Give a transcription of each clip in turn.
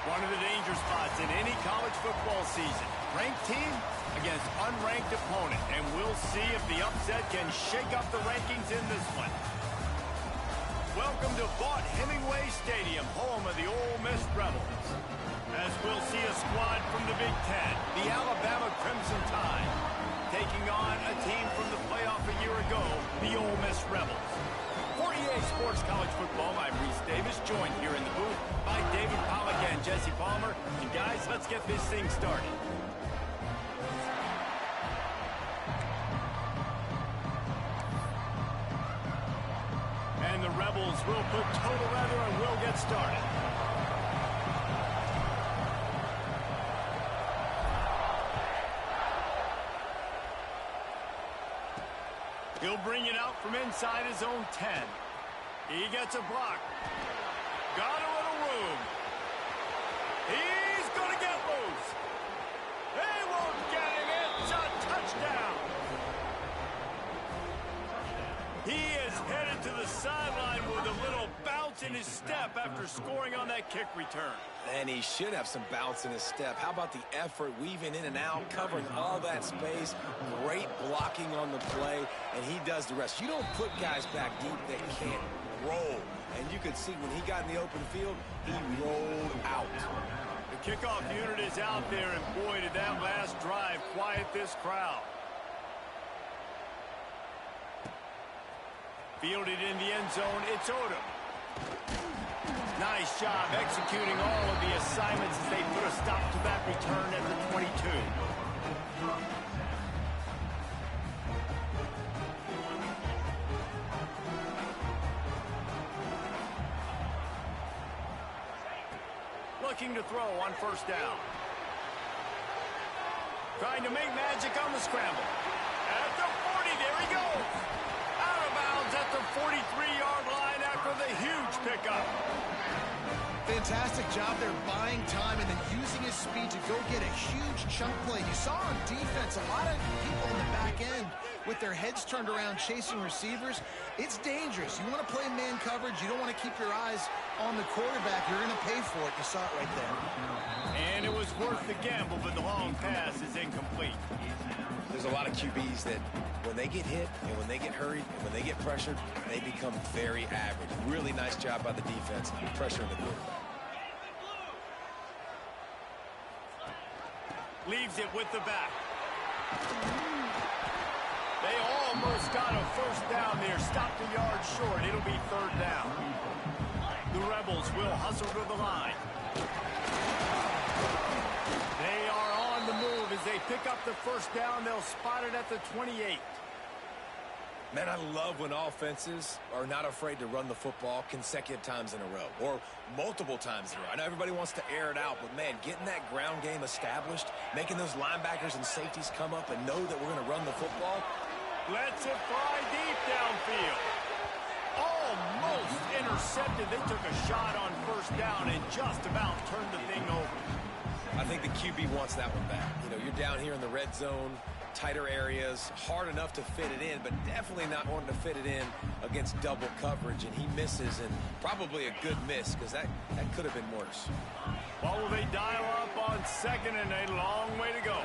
One of the danger spots in any college football season. Ranked team against unranked opponent. And we'll see if the upset can shake up the rankings in this one. Welcome to Vaught-Hemingway Stadium, home of the Ole Miss Rebels. As we'll see a squad from the Big Ten, the Alabama Crimson Tide, taking on a team from the playoff a year ago, the Ole Miss Rebels. For EA Sports College Football, I'm Reese Davis, joined here in the booth by David Pollack and Jesse Palmer. And guys, let's get this thing started. And the Rebels will put total weather and we'll get started. He'll bring it out from inside his own 10. He gets a block. Got a little room. He's going to get loose. They won't get him. It's a touchdown. He is headed to the sideline with a little bounce in his step after scoring on that kick return. And he should have some bounce in his step. How about the effort, weaving in and out, covering all that space, great blocking on the play, and he does the rest. You don't put guys back deep that can't roll. And you could see when he got in the open field, he rolled out. The kickoff unit is out there, and boy, did that last drive quiet this crowd. Fielded in the end zone, it's Odom. Nice job executing all of the assignments as they put a stop to that return at the 22. Looking to throw on first down. Trying to make magic on the scramble. At the 40, there he goes. Out of bounds at the 43-yard line after the huge pickup. Fantastic job there buying time and then using his speed to go get a huge chunk play. You saw on defense a lot of people in the back end with their heads turned around chasing receivers. It's dangerous. You want to play man coverage. You don't want to keep your eyes on the quarterback. You're going to pay for it. You saw it right there. And it was worth the gamble, but the long pass is incomplete. There's a lot of QBs that when they get hit and when they get hurried and when they get pressured, they become very average. Really nice job by the defense pressuring the quarterback. Leaves it with the back. They almost got a first down there. Stopped a yard short. It'll be third down. The Rebels will hustle to the line. They are on the move as they pick up the first down. They'll spot it at the 28. Man, I love when offenses are not afraid to run the football consecutive times in a row or multiple times in a row. I know everybody wants to air it out, but, man, getting that ground game established, making those linebackers and safeties come up and know that we're going to run the football. Lets it fly deep downfield. Almost intercepted. They took a shot on first down and just about turned the thing over. I think the QB wants that one back. You know, you're down here in the red zone, tighter areas, hard enough to fit it in, but definitely not wanting to fit it in against double coverage, and he misses, and probably a good miss because that could have been worse. Well, will they dial up on second, and a long way to go.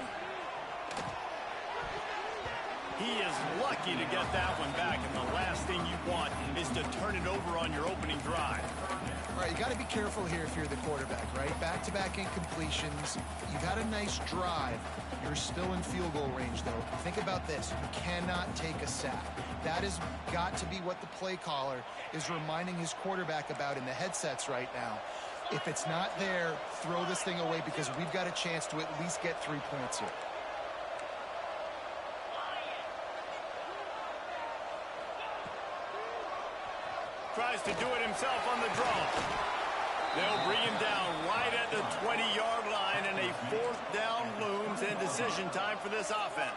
He is lucky to get that one back, and the last thing you want is to turn it over on your opening drive. All right, you got to be careful here if you're the quarterback, right? Back-to-back incompletions. You've had a nice drive. You're still in field goal range, though. Think about this. You cannot take a sack. That has got to be what the play caller is reminding his quarterback about in the headsets right now. If it's not there, throw this thing away because we've got a chance to at least get 3 points here. Tries to do it himself on the draw. They'll bring him down right at the 20-yard line, and a fourth down looms and decision time for this offense.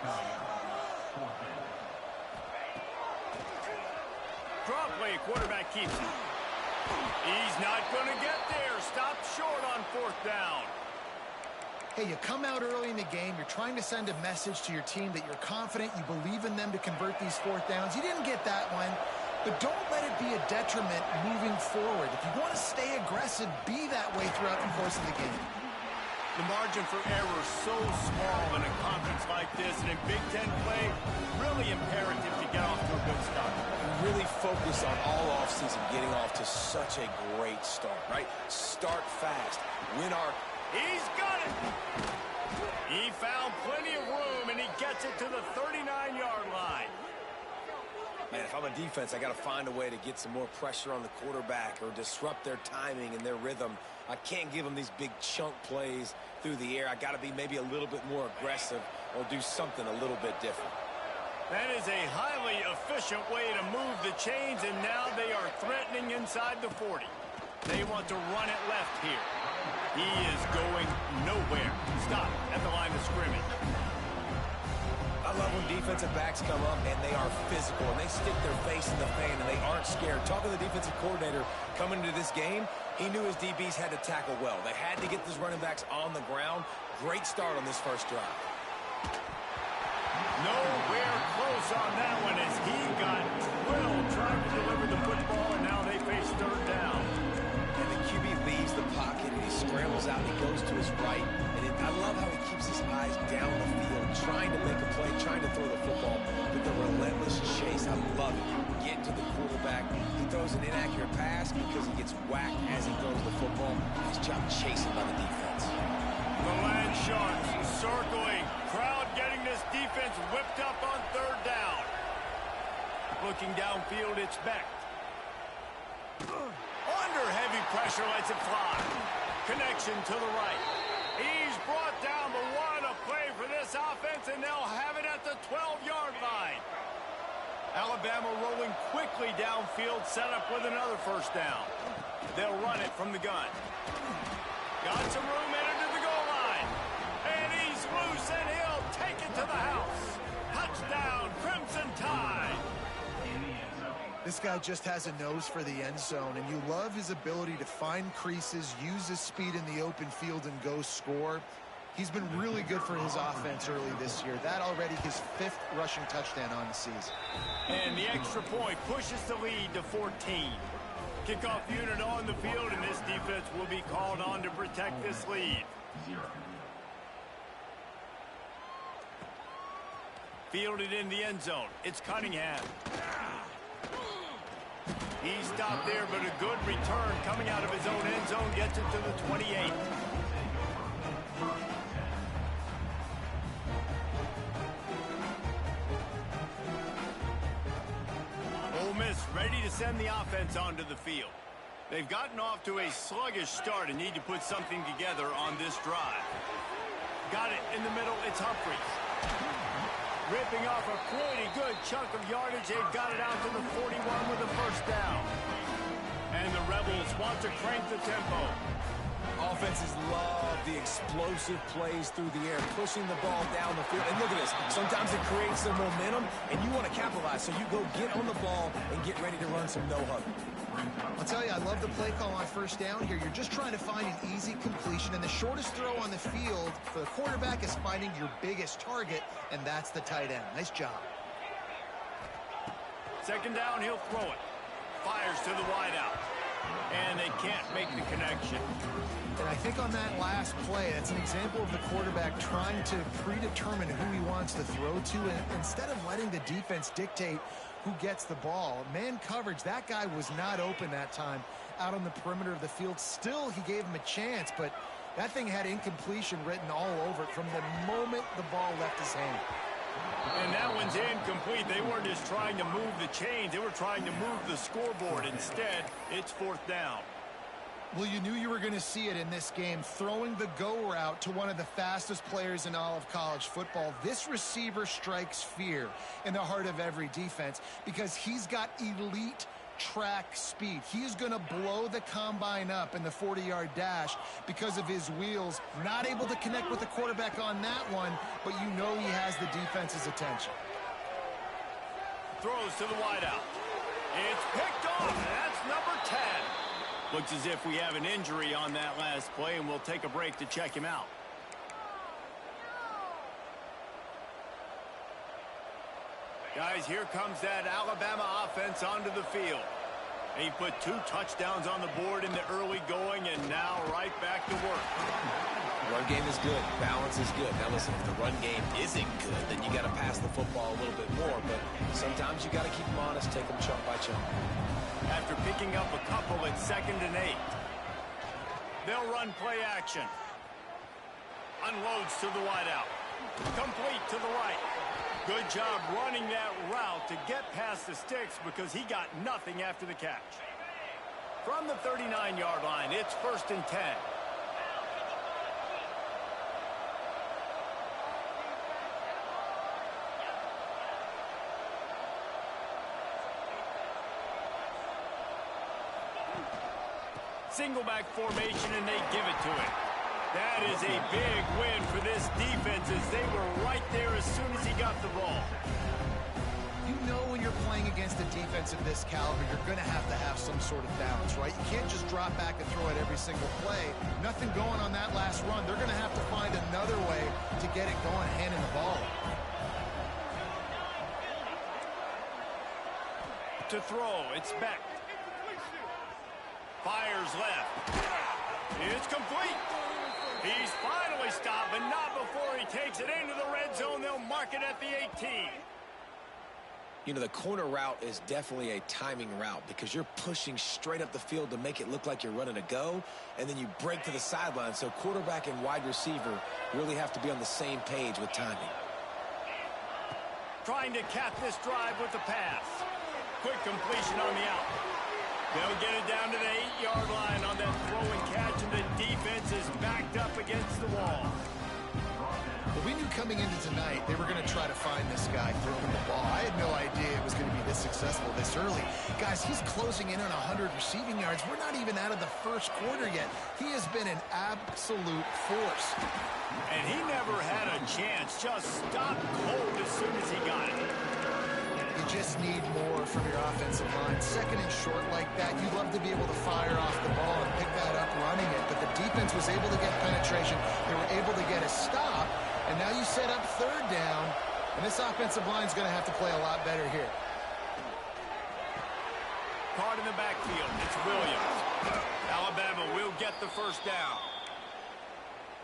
Draw play, quarterback keeps it. He's not going to get there. Stopped short on fourth down. Hey, you come out early in the game, you're trying to send a message to your team that you're confident, you believe in them to convert these fourth downs. You didn't get that one. but don't let it be a detriment moving forward. If you want to stay aggressive, be that way throughout the course of the game. The margin for error is so small in a conference like this, and in Big Ten play, really imperative to get off to a good start. Really focus on all offseason getting off to such a great start, right? Start fast. Win our... He's got it! He found plenty of room, and he gets it to the 39-yard line. Man, if I'm a defense, I got to find a way to get some more pressure on the quarterback or disrupt their timing and their rhythm. I can't give them these big chunk plays through the air. I got to be maybe a little bit more aggressive or do something a little bit different. That is a highly efficient way to move the chains, and now they are threatening inside the 40. They want to run it left here. He is going nowhere. Stop at the line of scrimmage. I love when defensive backs come up and they are physical and they stick their face in the fan and they aren't scared. Talking to the defensive coordinator coming into this game, he knew his DBs had to tackle well. They had to get these running backs on the ground. Great start on this first drive. Nowhere close on that one as he got drilled trying to deliver the football, and now they face third down. And the QB leaves the pocket and he scrambles out and he goes to his right. And I love how he keeps his eyes down the field, trying to make a play, trying to throw the football with the relentless chase. I love it. Get to the quarterback. He throws an inaccurate pass because he gets whacked as he throws the football. Nice job chasing by the defense. The Land Sharks circling. Crowd getting this defense whipped up on third down. Looking downfield, it's Beck. Under heavy pressure, lets it fly. Connection to the right. He's brought down, but what a play for this offense, and they'll have it at the 12-yard line. Alabama rolling quickly downfield, set up with another first down. They'll run it from the gun. Got some room headed to the goal line. And he's loose, and he'll take it to the house. Touchdown, Crimson Tide. This guy just has a nose for the end zone, and you love his ability to find creases, use his speed in the open field, and go score. He's been really good for his offense early this year. That already his 5th rushing touchdown on the season. And the extra point pushes the lead to 14. Kickoff unit on the field, and this defense will be called on to protect this lead. Fielded in the end zone. It's Cunningham. He stopped there, but a good return coming out of his own end zone gets it to the 28. Ole Miss ready to send the offense onto the field. They've gotten off to a sluggish start and need to put something together on this drive. Got it in the middle. It's Humphries. Ripping off a pretty good chunk of yardage. They've got it out to the 41 with a first down. And the Rebels want to crank the tempo. Offenses love the explosive plays through the air, pushing the ball down the field. And look at this. Sometimes it creates some momentum, and you want to capitalize. So you go get on the ball and get ready to run some no-huddle. I'll tell you, I love the play call on first down here. You're just trying to find an easy completion, and the shortest throw on the field for the quarterback is finding your biggest target, and that's the tight end. Nice job. Second down, he'll throw it. Fires to the wideout. And they can't make the connection. And I think on that last play, that's an example of the quarterback trying to predetermine who he wants to throw to, and instead of letting the defense dictate who gets the ball. Man coverage, that guy was not open that time out on the perimeter of the field. Still, he gave him a chance, but that thing had incompletion written all over it from the moment the ball left his hand. And that one's incomplete. They weren't just trying to move the chains. They were trying to move the scoreboard. Instead, it's fourth down. Well, you knew you were going to see it in this game, throwing the go route to one of the fastest players in all of college football. This receiver strikes fear in the heart of every defense because he's got elite track speed. He is going to blow the combine up in the 40-yard dash because of his wheels. Not able to connect with the quarterback on that one, but you know he has the defense's attention. Throws to the wideout. It's picked off, and that's number 10. Looks as if we have an injury on that last play, and we'll take a break to check him out. Guys, here comes that Alabama offense onto the field. He put 2 touchdowns on the board in the early going, and now right back to work. Run game is good. Balance is good. Now listen, if the run game isn't good, then you got to pass the football a little bit more. But sometimes you got to keep them honest, take them chunk by chunk. After picking up a couple at 2nd and 8, they'll run play action. Unloads to the wideout. Complete to the right. Good job running that route to get past the sticks because he got nothing after the catch. From the 39-yard line, it's 1st and 10. Single back formation, and they give it to him. That is a big win for this defense as they were right there as soon as he got the ball. You know when you're playing against a defense of this caliber, you're going to have some sort of balance, right? You can't just drop back and throw it every single play. Nothing going on that last run. They're going to have to find another way to get it going, handing the ball. To throw, it's Beck. Fires left. It's complete. He's finally stopped, but not before he takes it into the red zone. They'll mark it at the 18. You know, the corner route is definitely a timing route because you're pushing straight up the field to make it look like you're running a go, and then you break to the sideline. So quarterback and wide receiver really have to be on the same page with timing. Trying to cap this drive with the pass. Quick completion on the out. They'll get it down to the 8-yard line on that throw and catch, and the defense is backed up against the wall. Well, we knew coming into tonight they were going to try to find this guy throwing the ball. I had no idea it was going to be this successful this early. Guys, he's closing in on 100 receiving yards. We're not even out of the first quarter yet. He has been an absolute force. And he never had a chance. Just stopped cold as soon as he got it. You just need more from your offensive line. 2nd and short like that, you'd love to be able to fire off the ball and pick that up running it, but the defense was able to get penetration. They were able to get a stop, and now you set up 3rd down, and this offensive line is going to have to play a lot better here. Caught in the backfield. It's Williams. Alabama will get the 1st down.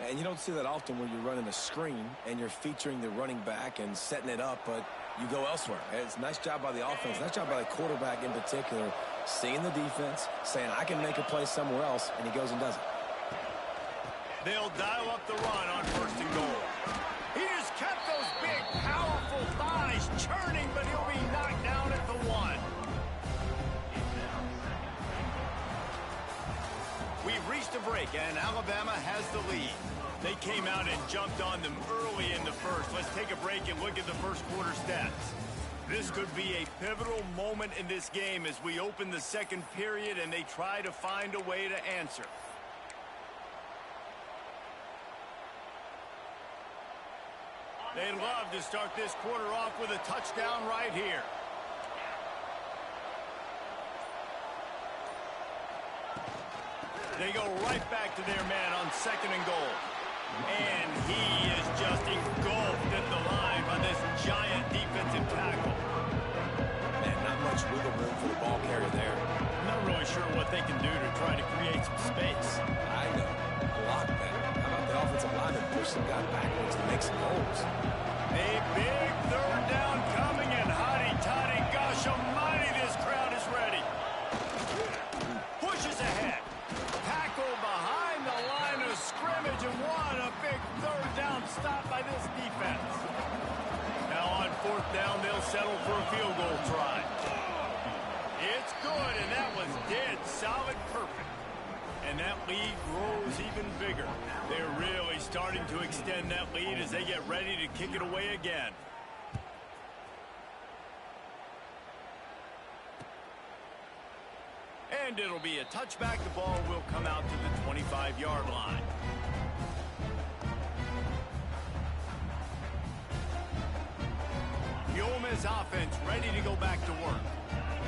And you don't see that often when you're running a screen and you're featuring the running back and setting it up, but you go elsewhere. It's a nice job by the offense, nice job by the quarterback in particular, seeing the defense, saying, I can make a play somewhere else, and he goes and does it. They'll dial up the run on 1st and goal. He just kept those big, powerful thighs churning, but he'll be knocked down at the 1. We've reached a break, and Alabama has the lead. They came out and jumped on them early in the first. Let's take a break and look at the first quarter stats. This could be a pivotal moment in this game as we open the 2nd period and they try to find a way to answer. They'd love to start this quarter off with a touchdown right here. They go right back to their man on 2nd and goal. And he is just engulfed at the line by this giant defensive tackle. Man, not much wiggle room for the ball carrier there. I'm not really sure what they can do to try to create some space. I know. Block that. How about the offensive lineman push some guy backwards to make some holes? A big 3rd down coming, and hotty-toddy, gosh almighty, this crowd is ready. Pushes ahead. Tackle behind the line of scrimmage, and what a big 3rd down stop by this defense. Now on 4th down, they'll settle for a field goal try. It's good, and that was dead solid perfect. And that lead grows even bigger. They're really starting to extend that lead as they get ready to kick it away again. And it'll be a touchback. The ball will come out to the 25-yard line. The Ole Miss offense ready to go back to work.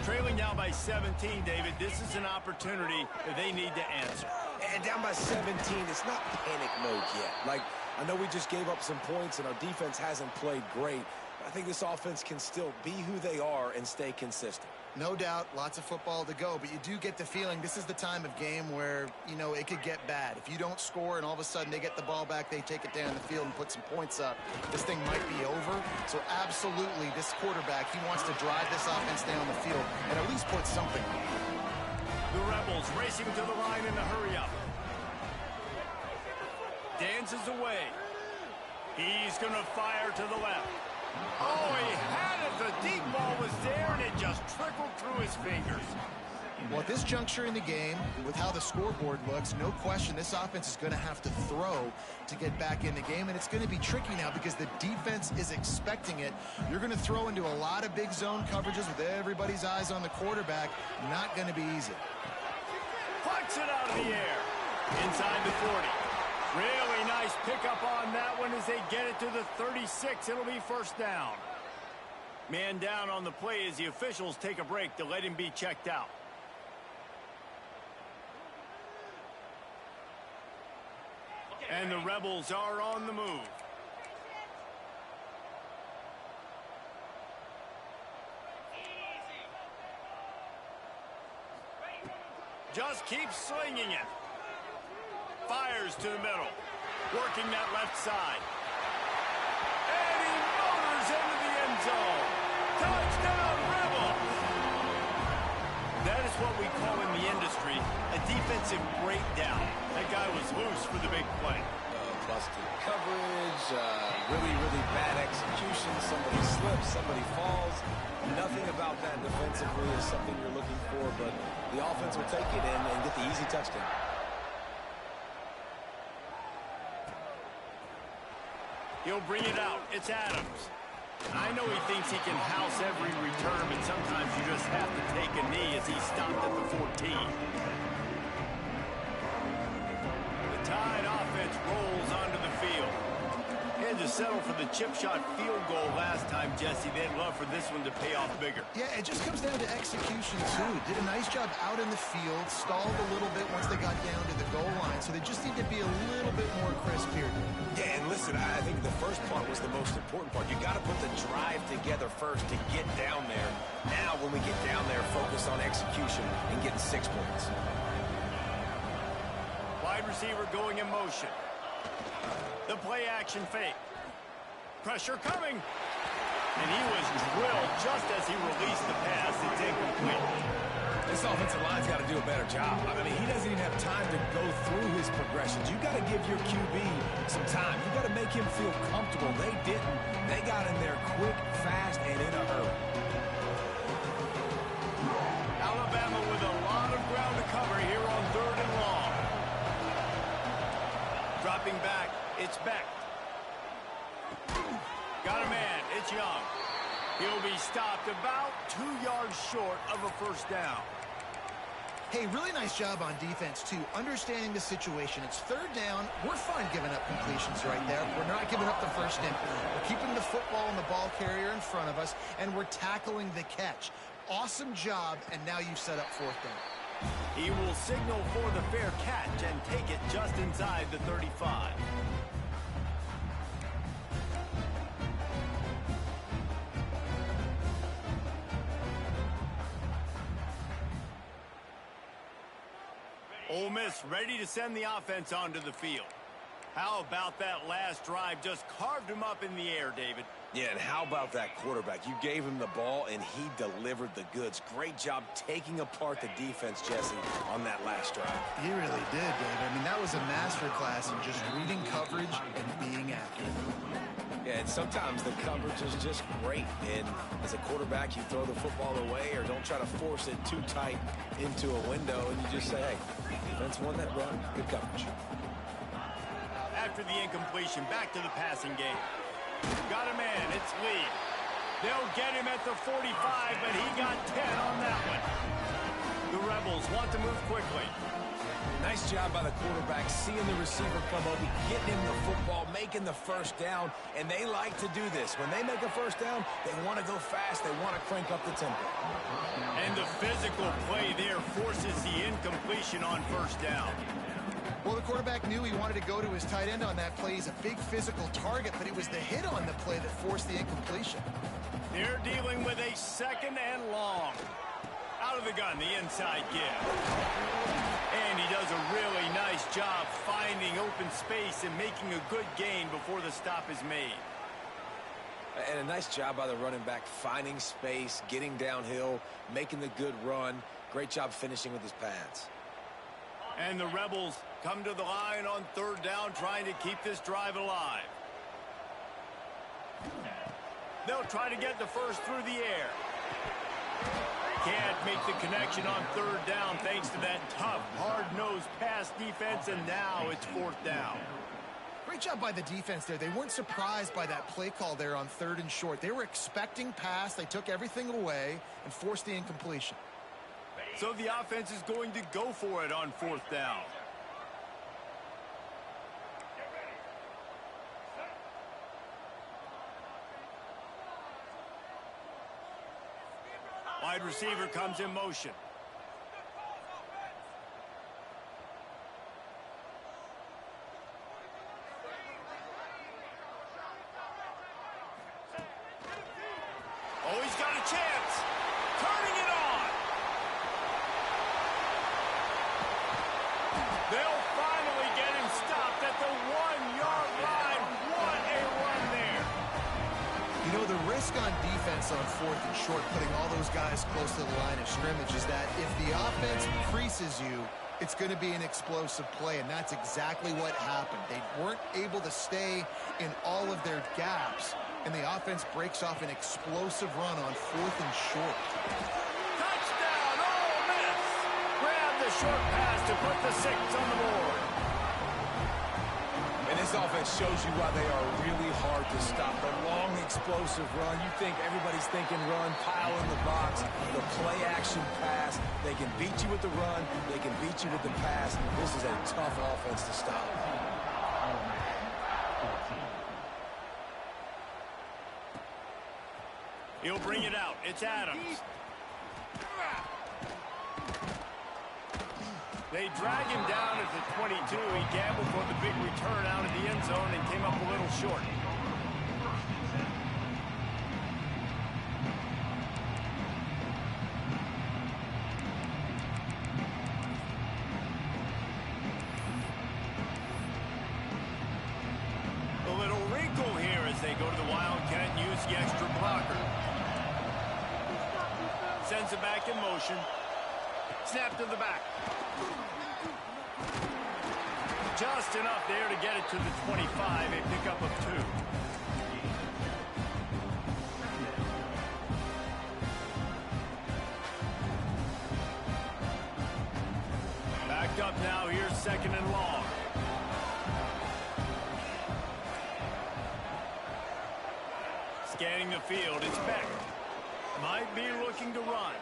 Trailing now by 17, David, this is an opportunity that they need to answer. And down by 17, it's not panic mode yet. Like, I know we just gave up some points and our defense hasn't played great, but I think this offense can still be who they are and stay consistent. No doubt, lots of football to go, but you do get the feeling this is the time of game where, you know, it could get bad. If you don't score and all of a sudden they get the ball back, they take it down the field and put some points up, this thing might be over. So absolutely, this quarterback, he wants to drive this offense down the field and at least put something on it. The Rebels racing to the line in a hurry-up. Dances away. He's going to fire to the left. Oh, he had it. The deep ball was there, and it just trickled through his fingers. Well, at this juncture in the game, with how the scoreboard looks, no question this offense is going to have to throw to get back in the game, and it's going to be tricky now because the defense is expecting it. You're going to throw into a lot of big zone coverages with everybody's eyes on the quarterback. Not going to be easy. Plucks it out of the air. Inside the 40. Really nice pickup on that one as they get it to the 36. It'll be first down. Man down on the play as the officials take a break to let him be checked out. And the Rebels are on the move. Just keeps slinging it. Fires to the middle. Working that left side. And he motors into the end zone. Touchdown, Rebels! That is what we call in the industry a defensive breakdown. That guy was loose for the big play. Busted coverage, really, really bad execution. Somebody slips, somebody falls. Nothing about that defensively is something you're looking for, but the offense will take it in and get the easy touchdown. He'll bring it out. It's Adams. I know he thinks he can house every return, but sometimes you just have to take a knee as he stopped at the 14. The Tide offense rolls onto the field. Had to settle for the chip shot field goal last time, Jesse. They'd love for this one to pay off bigger. Yeah, it just comes down to execution, too. Did a nice job out in the field, stalled a little bit once they got down to the goal line, so they just need to be a little bit more crisp here. Yeah, and listen, I think the first part was the most important part. You got to put the drive together first to get down there. Now, when we get down there, focus on execution and getting 6 points. Wide receiver going in motion. The play action fake. Pressure coming. And he was drilled just as he released the pass. It's incomplete. This offensive line's got to do a better job. I mean, he doesn't even have time to go through his progressions. You got to give your QB some time. You got to make him feel comfortable. They didn't. They got in there quick, fast, and in a hurry. Alabama with a lot of ground to cover here on 3rd and long. Dropping back, it's Beck. Got a man, it's Young. He'll be stopped about 2 yards short of a first down. Hey, really nice job on defense, too. Understanding the situation. It's 3rd down. We're fine giving up completions right there. We're not giving up the first down. We're keeping the football and the ball carrier in front of us, and we're tackling the catch. Awesome job, and now you've set up 4th down. He will signal for the fair catch and take it just inside the 35. Ole Miss ready to send the offense onto the field. How about that last drive? Just carved him up in the air, David. Yeah, and how about that quarterback? You gave him the ball, and he delivered the goods. Great job taking apart the defense, Jesse, on that last drive. He really did, David. I mean, that was a masterclass in just reading coverage and being accurate. Yeah, and sometimes the coverage is just great. And as a quarterback, you throw the football away or don't try to force it too tight into a window, and you just say, hey, defense won that run, good coverage. After the incompletion, back to the passing game. Got a man, it's Lee. They'll get him at the 45, but he got 10 on that one. The Rebels want to move quickly. Nice job by the quarterback, seeing the receiver come open, getting him the football, making the first down, and they like to do this. When they make a first down, they want to go fast, they want to crank up the tempo. And the physical play there forces the incompletion on first down. Well, the quarterback knew he wanted to go to his tight end on that play. He's a big physical target, but it was the hit on the play that forced the incompletion. They're dealing with a second and long. Out of the gun, the inside give. And he does a really nice job finding open space and making a good gain before the stop is made. And a nice job by the running back, finding space, getting downhill, making the good run. Great job finishing with his pads. And the Rebels come to the line on third down, trying to keep this drive alive. They'll try to get the first through the air. Can't make the connection on third down thanks to that tough, hard-nosed pass defense, and now it's fourth down. Great job by the defense there. They weren't surprised by that play call there on third and short. They were expecting pass. They took everything away and forced the incompletion. So the offense is going to go for it on fourth down. Wide receiver comes in motion. Oh, he's got a chance. Turning it on. They'll finally get him stopped at the 1-yard line. What a run there. You know, the risk on defense on fourth and short, putting all those guys close to the line of scrimmage, is that if the offense creases you, it's going to be an explosive play, and that's exactly what happened. They weren't able to stay in all of their gaps, and the offense breaks off an explosive run on fourth and short. Touchdown, Ole Miss! Grab the short pass to put the 6 on the board. And this offense shows you why they are really hard to stop. The long, explosive run. You think everybody's thinking run, pile in the box, the play-action pass. They can beat you with the run. They can beat you with the pass. This is a tough offense to stop. He'll bring it out. It's Adams. They drag him down at the 22. He gambled for the big return out of the end zone and came up a little short. A little wrinkle here as they go to the Wildcat and use the extra blocker. Sends it back in motion. Snap to the back. Just enough there to get it to the 25, a pickup of 2. Backed up now, here's second and long. Scanning the field, it's Beck. Might be looking to run.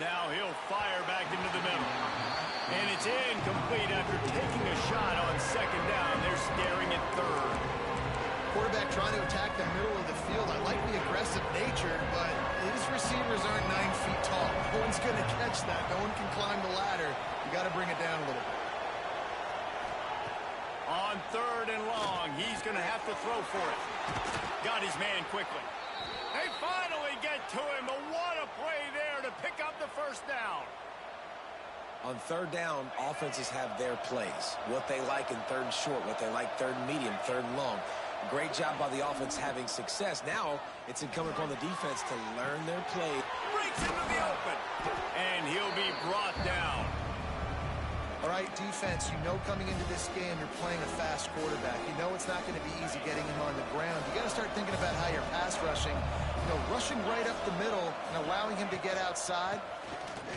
Now he'll fire back into the middle. And it's incomplete after taking a shot on second down. They're staring at third. Quarterback trying to attack the middle of the field. I like the aggressive nature, but his receivers aren't 9 feet tall. No one's going to catch that. No one can climb the ladder. You got to bring it down a little bit. On third and long, he's going to have to throw for it. Got his man quickly. They finally get to him, but what a play there to pick up the first down. On third down, offenses have their plays. What they like in third and short, what they like third and medium, third and long. Great job by the offense having success. Now it's incumbent upon the defense to learn their play. Breaks into the open, and he'll be brought down. All right, defense, you know coming into this game you're playing a fast quarterback. You know it's not going to be easy getting him on the ground. You got to start thinking about how you're pass rushing. You know, rushing right up the middle and allowing him to get outside,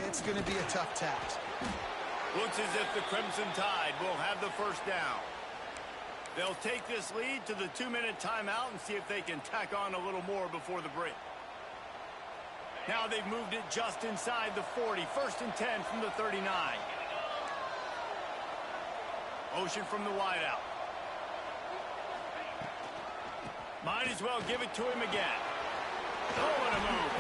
it's going to be a tough task. Looks as if the Crimson Tide will have the first down. They'll take this lead to the 2-minute timeout and see if they can tack on a little more before the break. Now they've moved it just inside the 40. First and 10 from the 39. Motion from the wideout. Might as well give it to him again. Oh, what a move.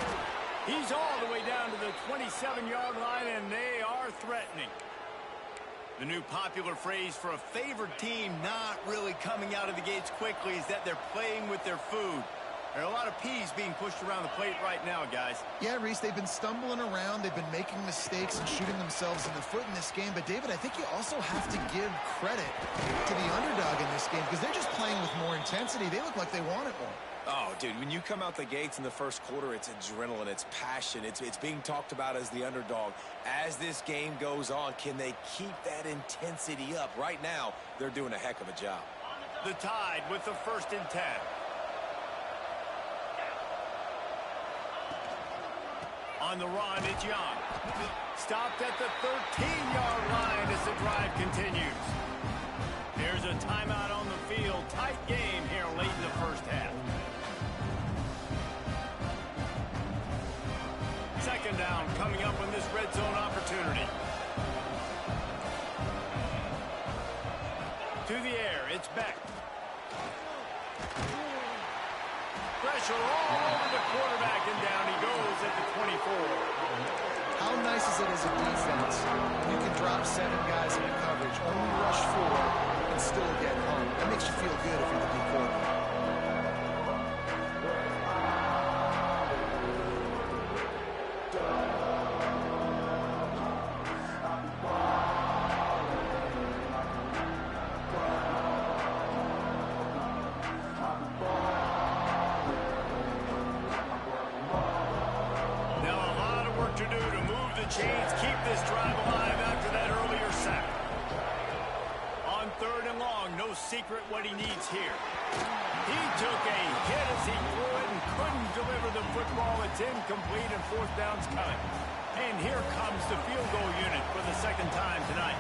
He's all the way down to the 27-yard line, and they are threatening. The new popular phrase for a favored team not really coming out of the gates quickly is that they're playing with their food. There are a lot of peas being pushed around the plate right now, guys. Yeah, Reese, they've been stumbling around. They've been making mistakes and shooting themselves in the foot in this game. But, David, I think you also have to give credit to the underdog in this game because they're just playing with more intensity. They look like they want it more. Oh, dude, when you come out the gates in the first quarter, it's adrenaline, it's passion, it's being talked about as the underdog. As this game goes on, can they keep that intensity up? Right now, they're doing a heck of a job. The Tide with the 1st and 10. On the run, it's Young. Stopped at the 13-yard line as the drive continues. There's a timeout on the field. Tight game here late in the first half. 2nd down coming up on this red zone opportunity. To the air, it's Beck. Pressure all over the quarterback, and down he goes at the 24. How nice is it as a defense when you can drop 7 guys in a coverage, only rush 4, and still get home? That makes you feel good if you're the D quarterback. Chains keep this drive alive after that earlier sack. On 3rd and long, no secret what he needs here. He took a hit as he threw it and couldn't deliver the football. It's incomplete and 4th down's coming. And here comes the field goal unit for the 2nd time tonight.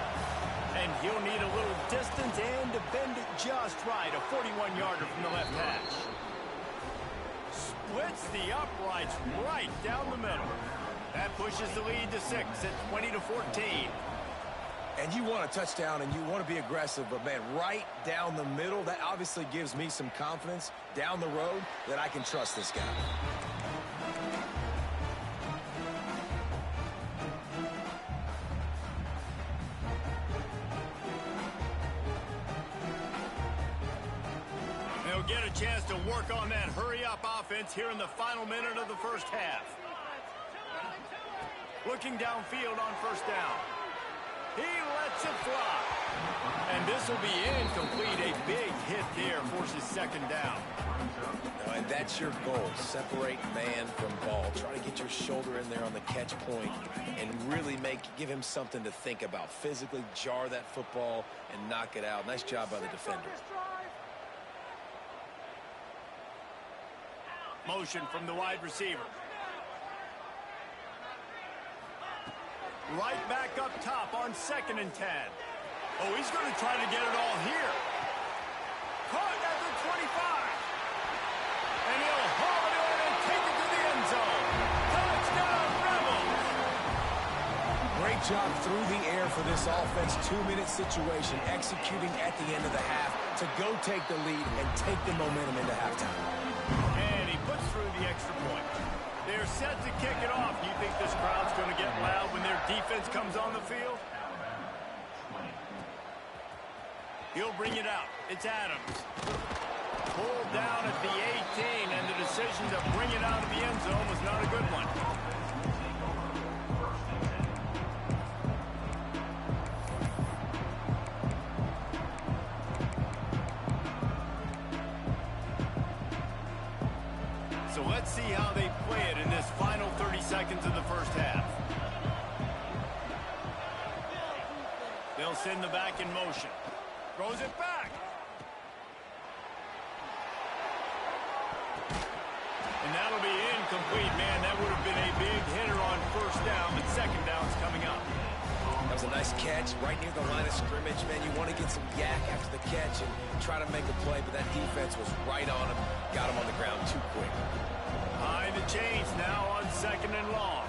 And he'll need a little distance and to bend it just right. A 41-yarder from the left hash. Splits the uprights right down the middle. That pushes the lead to 6 at 20-14. And you want a touchdown and you want to be aggressive, but, man, right down the middle, that obviously gives me some confidence down the road that I can trust this guy. They'll get a chance to work on that hurry-up offense here in the final minute of the first half. Looking downfield on 1st down. He lets it fly. And this will be incomplete. A big hit there forces 2nd down. And that's your goal. Separate man from ball. Try to get your shoulder in there on the catch point and really give him something to think about. Physically jar that football and knock it out. Nice job by the defender. Motion from the wide receiver. Right back up top on 2nd and 10. Oh, he's going to try to get it all here. Caught at the 25. And he'll haul it in and take it to the end zone. Touchdown, Rebels! Great job through the air for this offense. 2-minute situation, executing at the end of the half to go take the lead and take the momentum into halftime. And he puts through the extra point. They're set to kick it off. You think this crowd's going to get loud when their defense comes on the field? He'll bring it out. It's Adams. Pulled down at the 18, and the decision to bring it out of the end zone was not a good one. So let's see how they play it in this final 30 seconds of the first half. They'll send the back in motion. Throws it back. And that'll be incomplete, man. That would have been a big hitter on 1st down, but 2nd down's coming up. That was a nice catch right near the line of scrimmage, man. You want to get some yak after the catch and try to make a play, but that defense was right on him. Got him on the ground too quick. High the chains now on 2nd and long.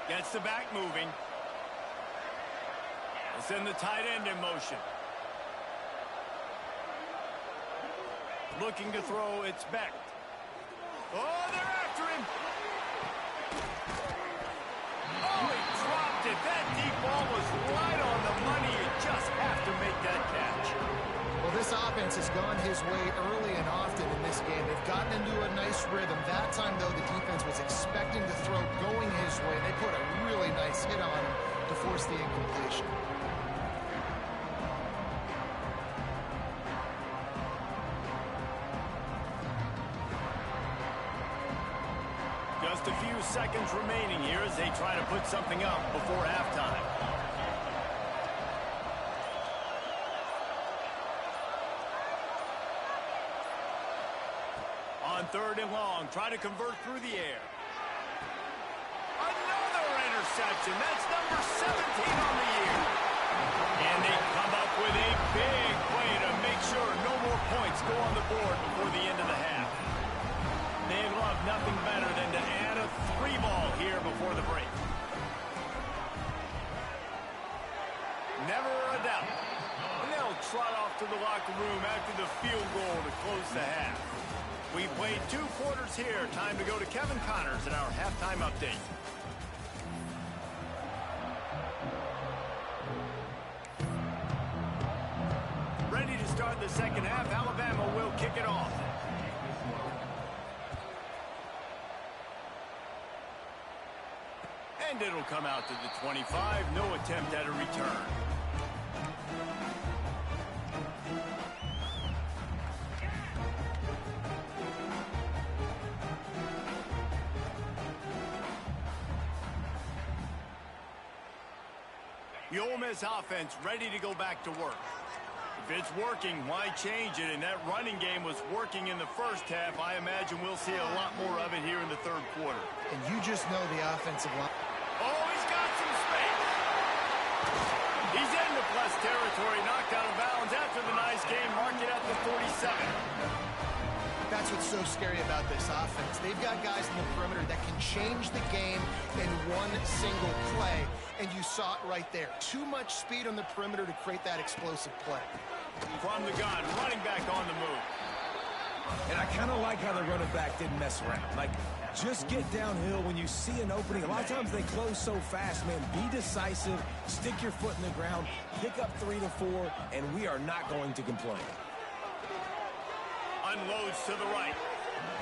Gets the back moving. They'll send the tight end in motion. Looking to throw, it's Beck. Oh, they're after him. Oh, he dropped it. That deep ball was right on the money. You just have to make that catch. Well, this offense has gone his way early and often in this game. They've gotten into a nice rhythm. That time, though, the defense was expecting the throw going his way. They put a really nice hit on him to force the incompletion. Just a few seconds remaining here as they try to put something up before halftime. On 3rd and long, try to convert through the air. Another interception. That's number 17 on the year. And they come up with a big play to make sure no more points go on the board before the end of the half. They love nothing better than to add a 3-ball here before the break. Never a doubt. And they'll trot off to the locker room after the field goal to close the half. We played 2 quarters here. Time to go to Kevin Connors in our halftime update. Ready to start the second half. Alabama will kick it off. And it'll come out to the 25. No attempt at a return. The Ole Miss offense ready to go back to work. If it's working, why change it? And that running game was working in the first half. I imagine we'll see a lot more of it here in the 3rd quarter. And you just know the offensive line. Oh, he's got some space. He's into plus territory, knocked out of bounds after the nice game. Mark it at the 47. That's what's so scary about this offense. They've got guys in the perimeter that can change the game in one single play, and you saw it right there. Too much speed on the perimeter to create that explosive play. From the gun, running back on the move. And I kind of like how the running back didn't mess around. Like, just get downhill when you see an opening. A lot of times they close so fast, man. Be decisive, stick your foot in the ground, pick up 3 to 4, and we are not going to complain. Unloads to the right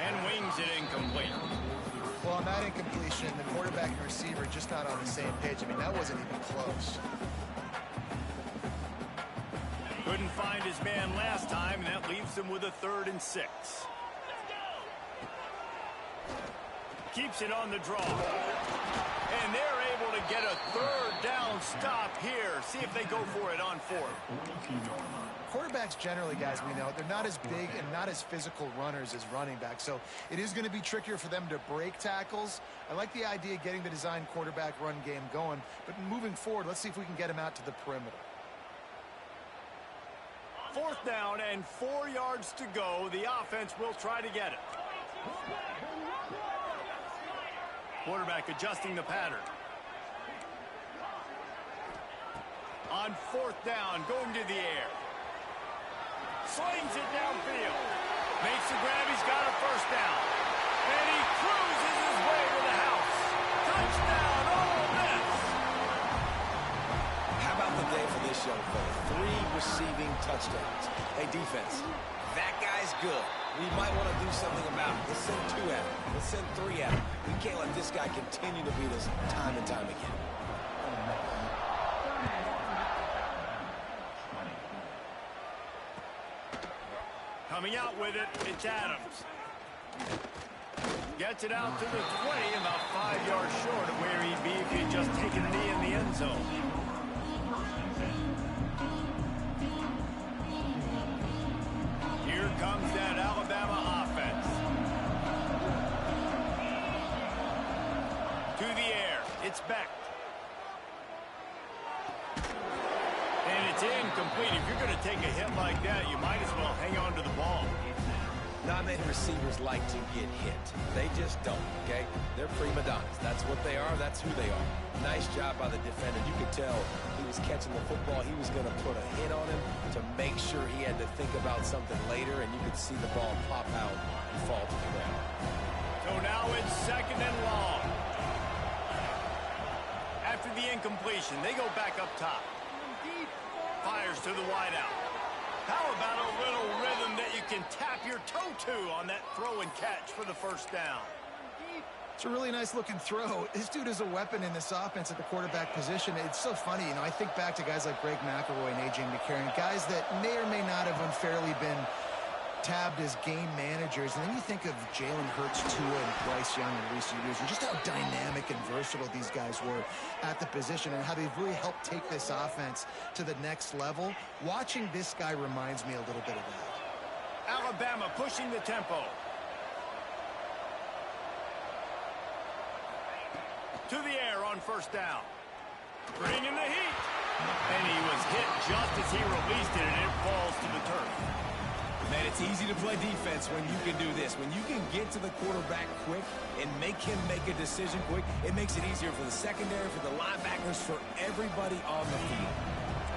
and wings it incomplete. Well, on that incompletion, the quarterback and receiver just not on the same page. I mean, that wasn't even close. Couldn't find his man last time, and that leaves him with a 3rd and 6. Keeps it on the draw. And they're able to get a 3rd down stop here. See if they go for it on 4th. Quarterbacks generally, guys, we know, they're not as big and not as physical runners as running backs, so it is going to be trickier for them to break tackles. I like the idea of getting the design quarterback run game going, but moving forward, let's see if we can get him out to the perimeter. 4th down and 4 yards to go. The offense will try to get it. Quarterback adjusting the pattern. On 4th down, going to the air. Slings it downfield. Makes the grab. He's got a 1st down. And he cruises his way to the house. Touchdown, Ole Miss. How about the day for this young fella? 3 receiving touchdowns. Hey, defense, that guy's good. We might want to do something about it. Let's send 2 at him. Let's send 3 at him. We can't let this guy continue to beat us time and time again. Coming out with it, it's Adams. Gets it out to the 20, about 5 yards short of where he'd be if he'd just taken a knee in the end zone. Here comes that Alabama offense. To the air, it's Beck. And it's incomplete. If you're going to take a hit like that, you might as well hang on to the ball. Not many receivers like to get hit. They just don't, okay? They're prima donnas. That's what they are. That's who they are. Nice job by the defender. You could tell he was catching the football. He was going to put a hit on him to make sure he had to think about something later, and you could see the ball pop out and fall to the ground. So now it's second and long. After the incompletion, they go back up top. Fires to the wideout. How about a little rhythm that you can tap your toe to on that throw and catch for the first down? It's a really nice looking throw. This dude is a weapon in this offense at the quarterback position. It's so funny, you know, I think back to guys like Greg McElroy and A.J. McCarron, guys that may or may not have unfairly been tabbed as game managers. And then you think of Jalen Hurts, Tua, and Bryce Young in recent years, and just how dynamic and versatile these guys were at the position and how they've really helped take this offense to the next level. Watching this guy reminds me a little bit of that. Alabama pushing the tempo. To the air on first down. Bringing the heat. And he was hit just as he released it, and it falls to the turf. Man, it's easy to play defense when you can do this. When you can get to the quarterback quick and make him make a decision quick, it makes it easier for the secondary, for the linebackers, for everybody on the field.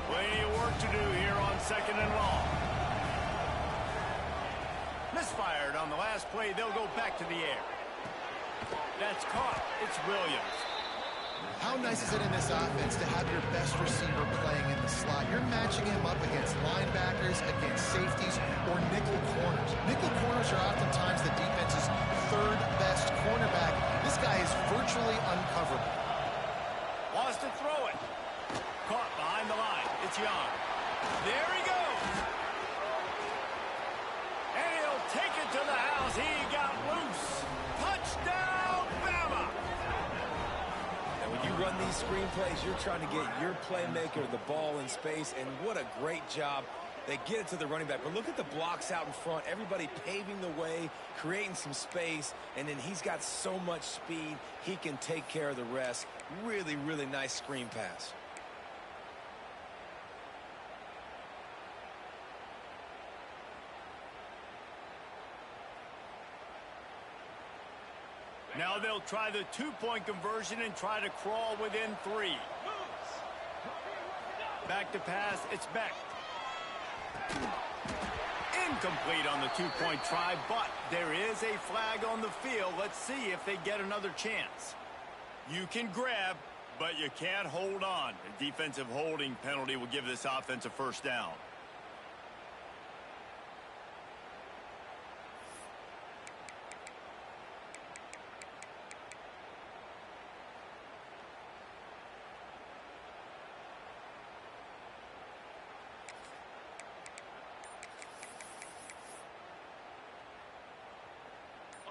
Plenty of work to do here on second and long. Misfired on the last play. They'll go back to the air. That's caught. It's Williams. How nice is it in this offense to have your best receiver playing in the slot? You're matching him up against linebackers, against safeties, or nickel corners. Nickel corners are oftentimes the defense's third best cornerback. This guy is virtually uncoverable. Wants to throw it. Caught behind the line. It's Young. There he goes. And he'll take it to the house. He got loose. Touchdown, Bama. And when you run these screen plays, you're trying to get your playmaker the ball in space, and what a great job. They get it to the running back, but look at the blocks out in front. Everybody paving the way, creating some space, and then he's got so much speed, he can take care of the rest. Really, really nice screen pass. Now they'll try the two-point conversion and try to crawl within 3. Back to pass. It's Beck. Incomplete on the two-point try, but there is a flag on the field. Let's see if they get another chance. You can grab, but you can't hold on. A defensive holding penalty will give this offense a first down.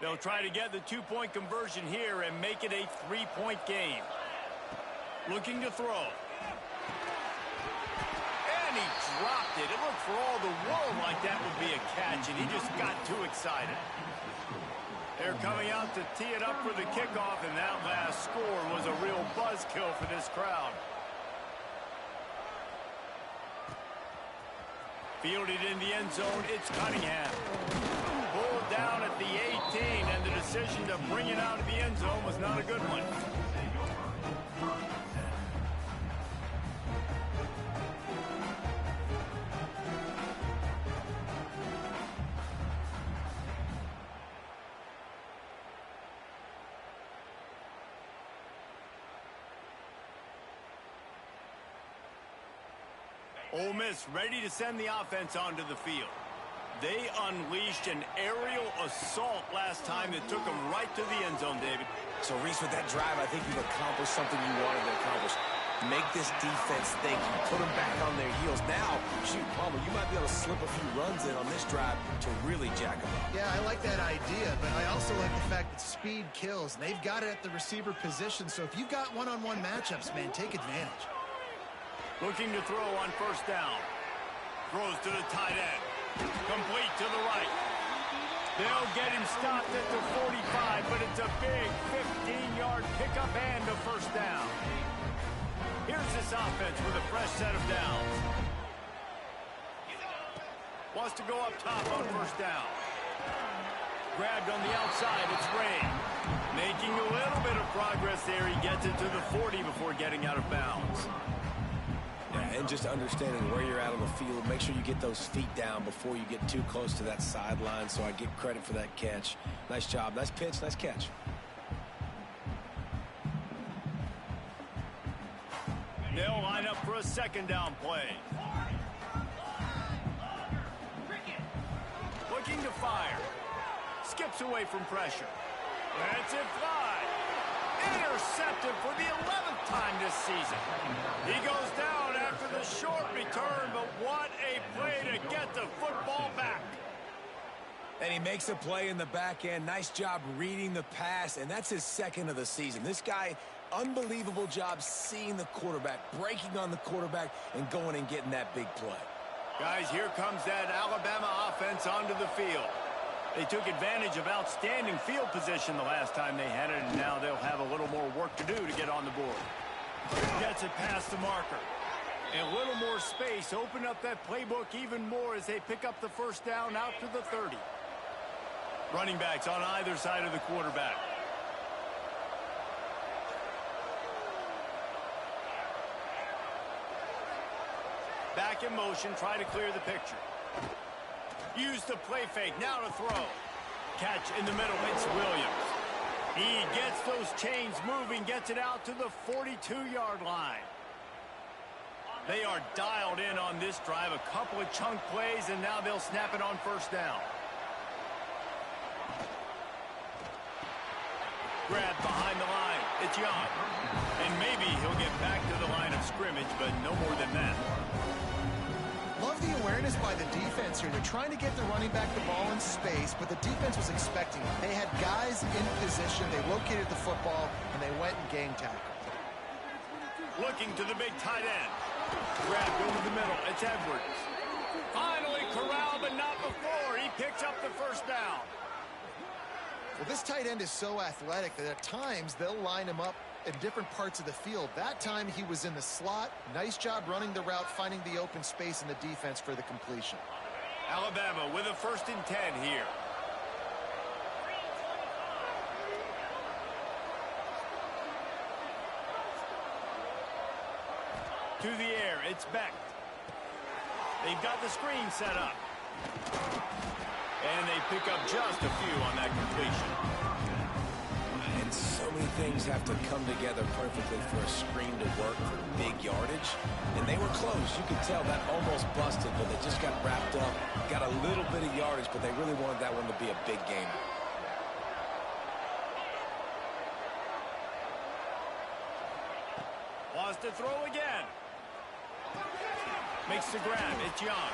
They'll try to get the two-point conversion here and make it a 3-point game. Looking to throw. And he dropped it. It looked for all the world like that would be a catch, and he just got too excited. They're coming out to tee it up for the kickoff, and that last score was a real buzzkill for this crowd. Fielded in the end zone, it's Cunningham. Pulled down at the 18, and the decision to bring it out of the end zone was not a good one. Ole Miss ready to send the offense onto the field. They unleashed an aerial assault last time that took them right to the end zone, David. So, Reese, with that drive, I think you've accomplished something you wanted to accomplish. Make this defense think. You put them back on their heels. Now, shoot, Palmer, you might be able to slip a few runs in on this drive to really jack them up. Yeah, I like that idea, but I also like the fact that speed kills. They've got it at the receiver position, so if you've got one-on-one matchups, man, take advantage. Looking to throw on first down. Throws to the tight end. Complete to the right. They'll get him stopped at the 45, but it's a big 15-yard pickup and a first down. Here's this offense with a fresh set of downs. Wants to go up top on first down. Grabbed on the outside, it's Ray. Making a little bit of progress there. He gets it to the 40 before getting out of bounds. Yeah, and just understanding where you're at on the field. Make sure you get those feet down before you get too close to that sideline, so I get credit for that catch. Nice job. Nice pitch. Nice catch. They'll line up for a second down play. Looking to fire. Skips away from pressure. Lets it fly. Intercepted for the 11th time this season. He goes down after the short return, but what a play to get the football back. And he makes a play in the back end. Nice job reading the pass, and that's his second of the season. This guy, unbelievable job seeing the quarterback, breaking on the quarterback, and going and getting that big play. Guys, here comes that Alabama offense onto the field. They took advantage of outstanding field position the last time they had it, and now they'll have a little more work to do to get on the board. Gets it past the marker. And a little more space. Open up that playbook even more as they pick up the first down out to the 30. Running backs on either side of the quarterback. Back in motion, try to clear the picture. Use the play fake, now to throw. Catch in the middle, it's Williams. He gets those chains moving, gets it out to the 42-yard line. They are dialed in on this drive, a couple of chunk plays, and now they'll snap it on first down. Grab behind the line, it's Young. And maybe he'll get back to the line of scrimmage, but no more than that. Love the awareness by the defense here. They're trying to get the running back the ball in space, but the defense was expecting it. They had guys in position. They located the football, and they went and game tackled. Looking to the big tight end. Grabbed over the middle. It's Edwards. Finally corralled, but not before. He picks up the first down. Well, this tight end is so athletic that at times they'll line him up in different parts of the field. That time he was in the slot. Nice job running the route, finding the open space in the defense for the completion. Alabama with a 1st and 10 here. To the air, it's Beck. They've got the screen set up. And they pick up just a few on that completion. And so many things have to come together perfectly for a screen to work for big yardage. And they were close. You could tell that almost busted, but they just got wrapped up. Got a little bit of yardage, but they really wanted that one to be a big game. Wants to throw again. Makes the grab. It's Young.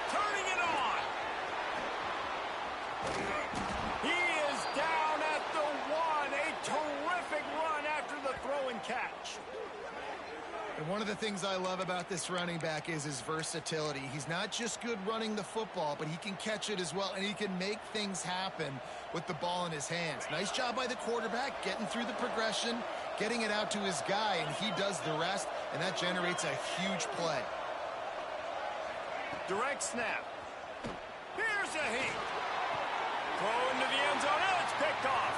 Turning it on. He is down at the 1. A terrific run after the throw and catch. And one of the things I love about this running back is his versatility. He's not just good running the football, but he can catch it as well, and he can make things happen with the ball in his hands. Nice job by the quarterback, getting through the progression, getting it out to his guy, and he does the rest, and that generates a huge play. Direct snap. Here's a heat. Throw into the end zone, and it's picked off.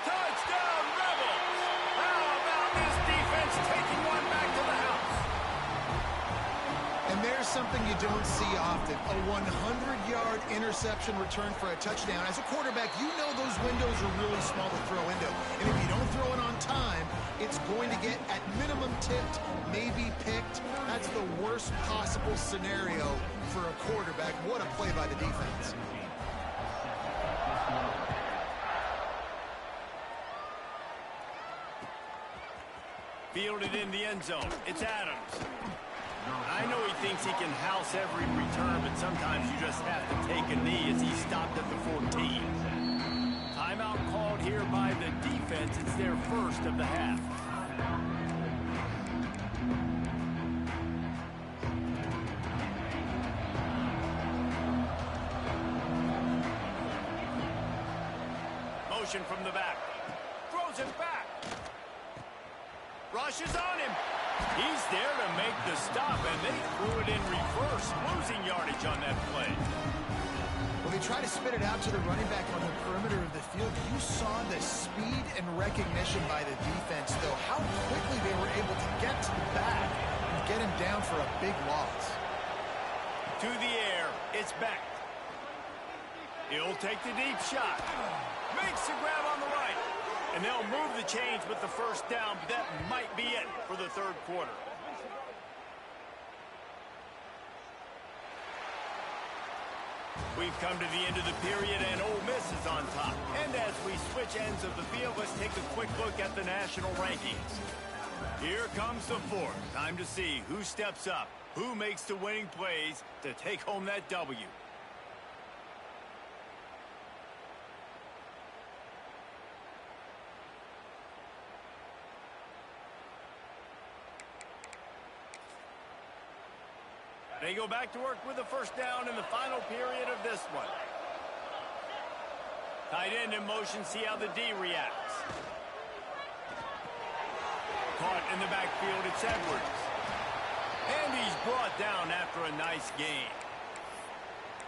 Touchdown, Rebels! How about this defense taking one back to the house? And there's something you don't see often, a 100-yard interception return for a touchdown. As a quarterback, you know those windows are really small to throw into. And if you don't throw it on time, it's going to get at minimum tipped, maybe picked. That's the worst possible scenario for a quarterback. What a play by the defense. Fielded in the end zone. It's Adams. I know he thinks he can house every return, but sometimes you just have to take a knee as he stopped at the 14. Timeout called here by the defense. It's their first of the half. Motion from the back. Throws it back. Rushes on him. He's there to make the stop, and they threw it in reverse, losing yardage on that play. When they try to spit it out to the running back on the perimeter of the field, you saw the speed and recognition by the defense, though, how quickly they were able to get to the back and get him down for a big loss. To the air, it's Beck. He'll take the deep shot. Makes the grab on the right. And they'll move the chains with the first down, but that might be it for the third quarter. We've come to the end of the period, and Ole Miss is on top. And as we switch ends of the field, let's take a quick look at the national rankings. Here comes the fourth. Time to see who steps up, who makes the winning plays to take home that W. They go back to work with the first down in the final period of this one. Tight end in motion, see how the D reacts. Caught in the backfield, it's Edwards. And he's brought down after a nice gain.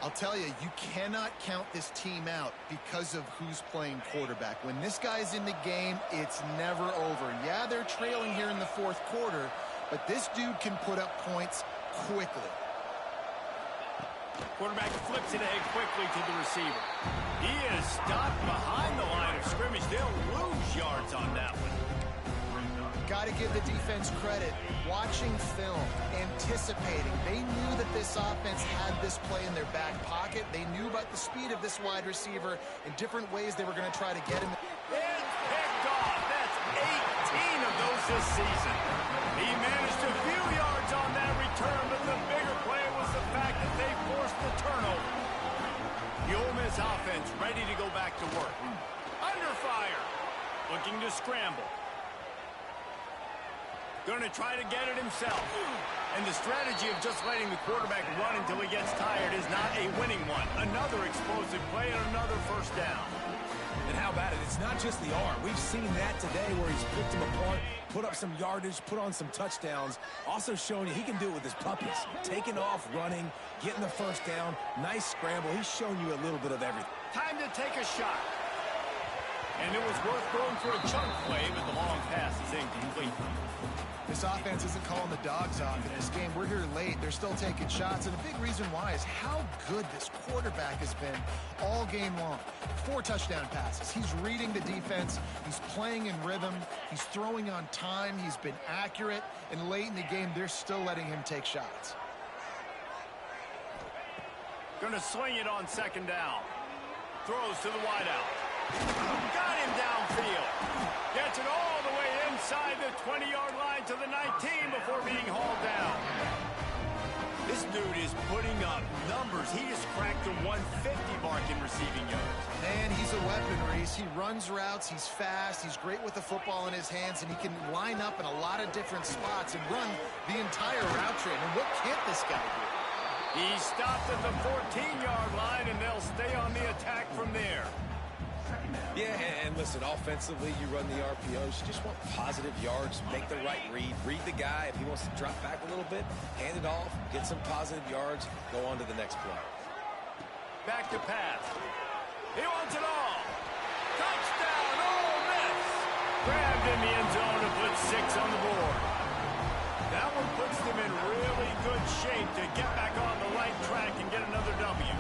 I'll tell you, you cannot count this team out because of who's playing quarterback. When this guy's in the game, it's never over. Yeah, they're trailing here in the fourth quarter, but this dude can put up points quickly. Quarterback flips it ahead quickly to the receiver. He is stopped behind the line of scrimmage. They'll lose yards on that one. Got to give the defense credit. Watching film, anticipating. They knew that this offense had this play in their back pocket. They knew about the speed of this wide receiver in different ways they were going to try to get him. It's picked off. That's 18 of those this season. He managed a few yards on that return, but the bigger play was the fact that they forced the turnover. The Ole Miss offense ready to go back to work. Under fire. Looking to scramble. Going to try to get it himself. And the strategy of just letting the quarterback run until he gets tired is not a winning one. Another explosive play and another first down. And how about it? It's not just the arm. We've seen that today where he's picked him apart, put up some yardage, put on some touchdowns. Also showing you he can do it with his puppies. Taking off, running, getting the first down. Nice scramble. He's shown you a little bit of everything. Time to take a shot. And it was worth going for a chunk play, but the long pass is incomplete. This offense isn't calling the dogs off in this game. We're here late. They're still taking shots. And a big reason why is how good this quarterback has been all game long. 4 touchdown passes. He's reading the defense. He's playing in rhythm. He's throwing on time. He's been accurate. And late in the game, they're still letting him take shots. Going to swing it on second down. Throws to the wideout. Got him downfield. Gets it all the way inside the 20-yard line to the 19 before being hauled down. This dude is putting up numbers. He just cracked the 150 mark in receiving yards. Man, he's a weapon, Reese. He runs routes. He's fast. He's great with the football in his hands, and he can line up in a lot of different spots and run the entire route train. And what can't this guy do? He stopped at the 14-yard line, and they'll stay on the attack from there. Yeah, and listen, offensively, you run the RPOs. You just want positive yards, make the right read. Read the guy. If he wants to drop back a little bit, hand it off, get some positive yards, go on to the next play. Back to pass. He wants it all. Touchdown, Ole Miss. Grabbed in the end zone and put 6 on the board. That one puts them in really good shape to get back on the right track and get another W.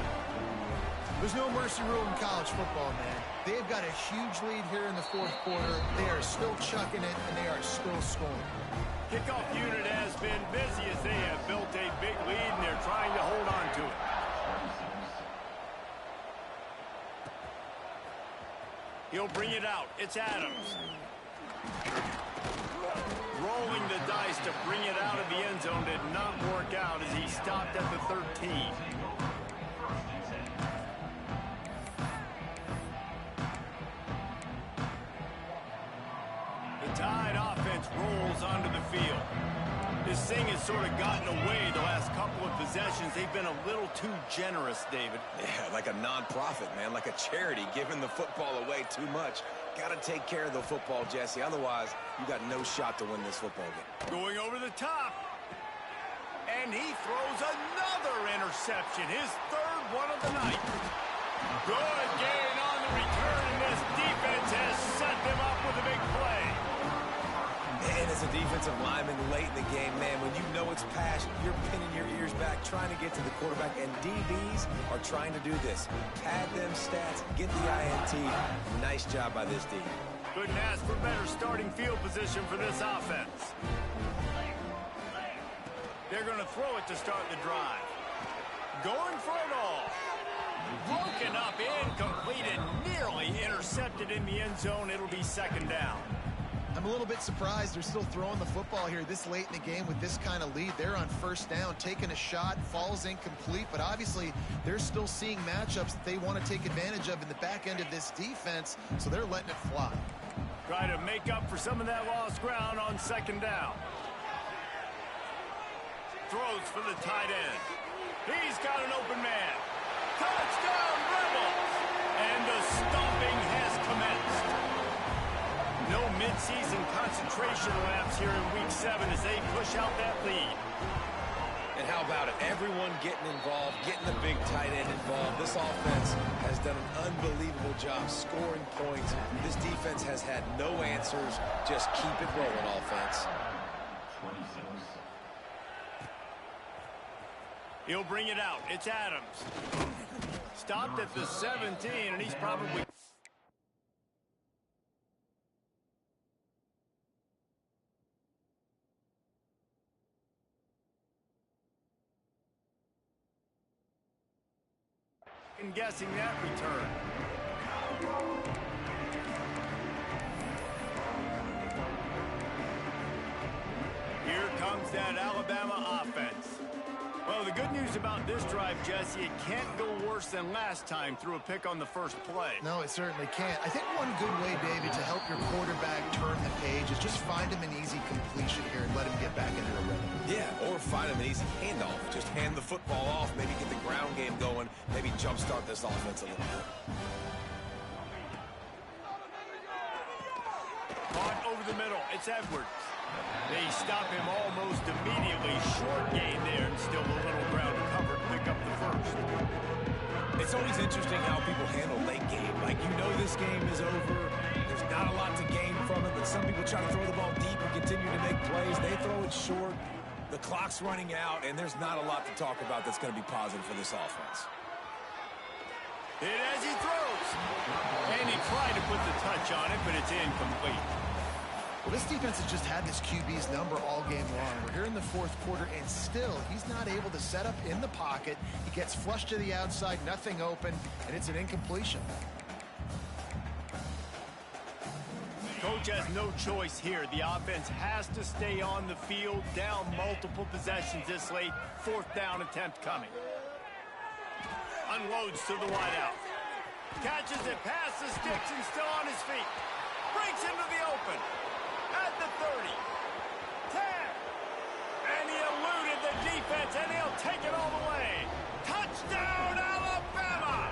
There's no mercy rule in college football, man. They've got a huge lead here in the fourth quarter. They are still chucking it, and they are still scoring. Kickoff unit has been busy as they have built a big lead, and they're trying to hold on to it. He'll bring it out. It's Adams. Rolling the dice to bring it out of the end zone did not work out as he stopped at the 13. Tide offense rolls onto the field. This thing has sort of gotten away the last couple of possessions. They've been a little too generous, David. Yeah, like a non-profit, man, like a charity giving the football away too much. Got to take care of the football, Jesse. Otherwise, you got no shot to win this football game. Going over the top. And he throws another interception, his third one of the night. Good gain on the return, and this defense has set them up with a big play. And as a defensive lineman late in the game, man, when you know it's pass, you're pinning your ears back, trying to get to the quarterback, and DBs are trying to do this. Pad them stats, get the INT. Nice job by this D. Couldn't ask for better starting field position for this offense. They're going to throw it to start the drive. Going for it all. Broken up, incomplete, and nearly intercepted in the end zone. It'll be second down. I'm a little bit surprised they're still throwing the football here this late in the game with this kind of lead. They're on first down, taking a shot, falls incomplete, but obviously they're still seeing matchups that they want to take advantage of in the back end of this defense, so they're letting it fly. Try to make up for some of that lost ground on second down. Throws for the tight end. He's got an open man. Touchdown, Rebels! And the stomping has commenced. No midseason concentration laps here in Week 7 as they push out that lead. And how about it? Everyone getting involved, getting the big tight end involved. This offense has done an unbelievable job scoring points. This defense has had no answers. Just keep it rolling, offense. He'll bring it out. It's Adams. Stopped at the 17, and he's probably... guessing that return. Here comes that Alabama offense. Well, the good news about this drive, Jesse, it can't go worse than last time through a pick on the first play. No, it certainly can't. I think one good way, David, to help your quarterback turn the page is just find him an easy completion here and let him get back into the rhythm. Yeah, or find him an easy handoff. Just hand the football off, maybe get the ground game going, maybe jumpstart this offense a little bit. Caught over the middle. It's Edwards. They stop him almost immediately. Short gain there and still a little ground covered. Pick up the first. It's always interesting how people handle late game. Like, you know this game is over. There's not a lot to gain from it, but some people try to throw the ball deep and continue to make plays. They throw it short. The clock's running out, and there's not a lot to talk about that's going to be positive for this offense. Hit as he throws. And he tried to put the touch on it, but it's incomplete. Well, this defense has just had this QB's number all game long. We're here in the fourth quarter, and still, he's not able to set up in the pocket. He gets flushed to the outside, nothing open, and it's an incompletion. Coach has no choice here. The offense has to stay on the field, down multiple possessions this late. Fourth down attempt coming. Unloads to the wideout. Catches it past the sticks and still on his feet. Breaks into the open. At the 30. 10. And he eluded the defense, and he'll take it all the way. Touchdown, Alabama!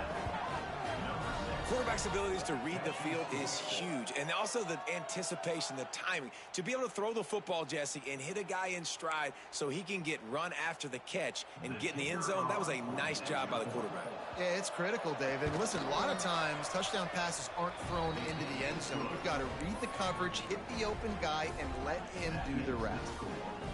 Quarterback's abilities to read the field is huge, and also the anticipation, the timing. To be able to throw the football, Jesse, and hit a guy in stride so he can get run after the catch and get in the end zone, that was a nice job by the quarterback. Yeah, it's critical, David. Listen, a lot of times touchdown passes aren't thrown into the end zone. You've got to read the coverage, hit the open guy, and let him do the rest.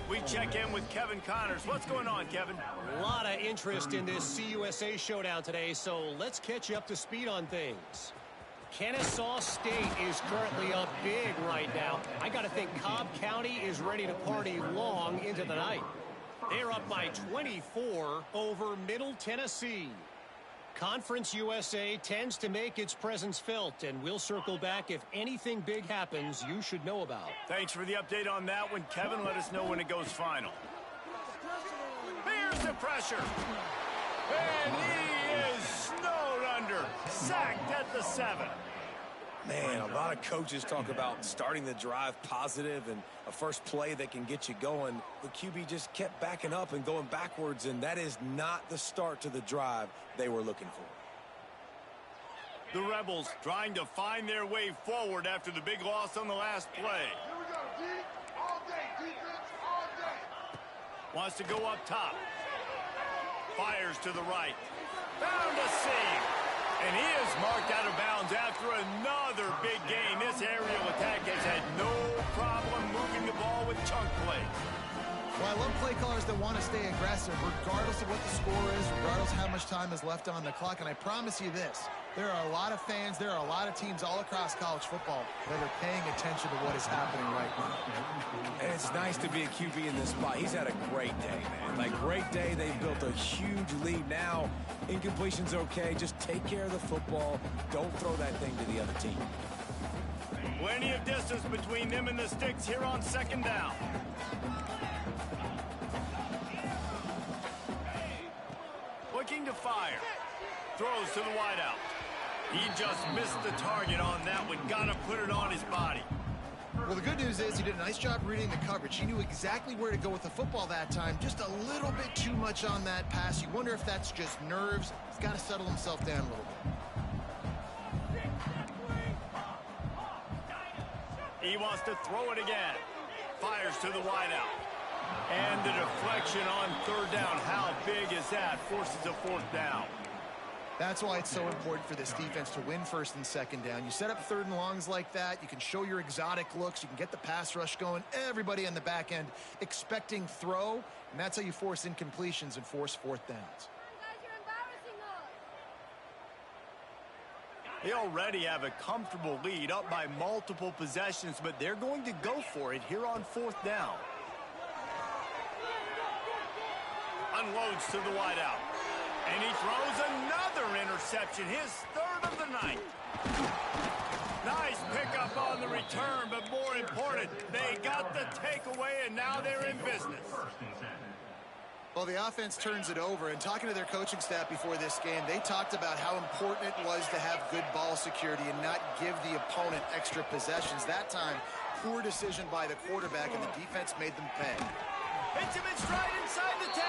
We check in with Kevin Connors. What's going on, Kevin? A lot of interest in this CUSA showdown today, so let's catch you up to speed on things. Kennesaw State is currently up big right now. I got to think Cobb County is ready to party long into the night. They're up by 24 over Middle Tennessee. Conference USA tends to make its presence felt, and we'll circle back if anything big happens you should know about. Thanks for the update on that one, Kevin. Let us know when it goes final. Here's the pressure. And he is snowed under. Sacked at the 7. Man, a lot of coaches talk about starting the drive positive and a first play that can get you going. The QB just kept backing up and going backwards, and that is not the start to the drive they were looking for. The Rebels trying to find their way forward after the big loss on the last play. Here we go, D. All day, defense, all day. Wants to go up top. Fires to the right. Found a seam. And he is marked out of bounds after another big game. This aerial attack has had no problem moving the ball with chunk plays. Well, I love play callers that want to stay aggressive, regardless of what the score is, regardless of how much time is left on the clock. And I promise you this, there are a lot of fans, there are a lot of teams all across college football that are paying attention to what is happening right now. And it's nice to be a QB in this spot. He's had a great day, man. Like, great day. They've built a huge lead. Now, incompletion's okay. Just take care of the football. Don't throw that thing to the other team. Plenty of distance between them and the sticks here on second down. Looking to fire. Throws to the wideout. He just missed the target on that one. Gotta put it on his body. Well, the good news is he did a nice job reading the coverage. He knew exactly where to go with the football that time. Just a little bit too much on that pass. You wonder if that's just nerves. He's got to settle himself down a little bit. He wants to throw it again. Fires to the wideout. And the deflection on third down. How big is that? Forces a fourth down. That's why it's so important for this defense to win first and second down. You set up third and longs like that. You can show your exotic looks. You can get the pass rush going. Everybody on the back end expecting throw. And that's how you force incompletions and force fourth downs. They already have a comfortable lead, up by multiple possessions, but they're going to go for it here on fourth down. Unloads to the wideout. And he throws another interception, his third of the night. Nice pickup on the return, but more important, they got the takeaway, and now they're in business. Well, the offense turns it over, and talking to their coaching staff before this game, they talked about how important it was to have good ball security and not give the opponent extra possessions. That time, poor decision by the quarterback, and the defense made them pay. Hits him in stride inside the 10.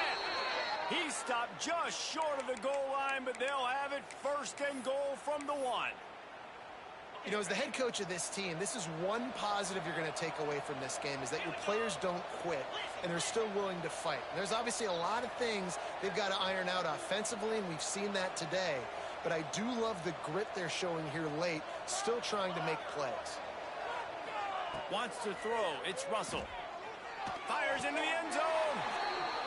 He stopped just short of the goal line, but they'll have it first and goal from the 1. You know, as the head coach of this team, this is one positive you're going to take away from this game, is that your players don't quit, and they're still willing to fight. There's obviously a lot of things they've got to iron out offensively, and we've seen that today. But I do love the grit they're showing here late, still trying to make plays. Wants to throw. It's Russell. Fires into the end zone.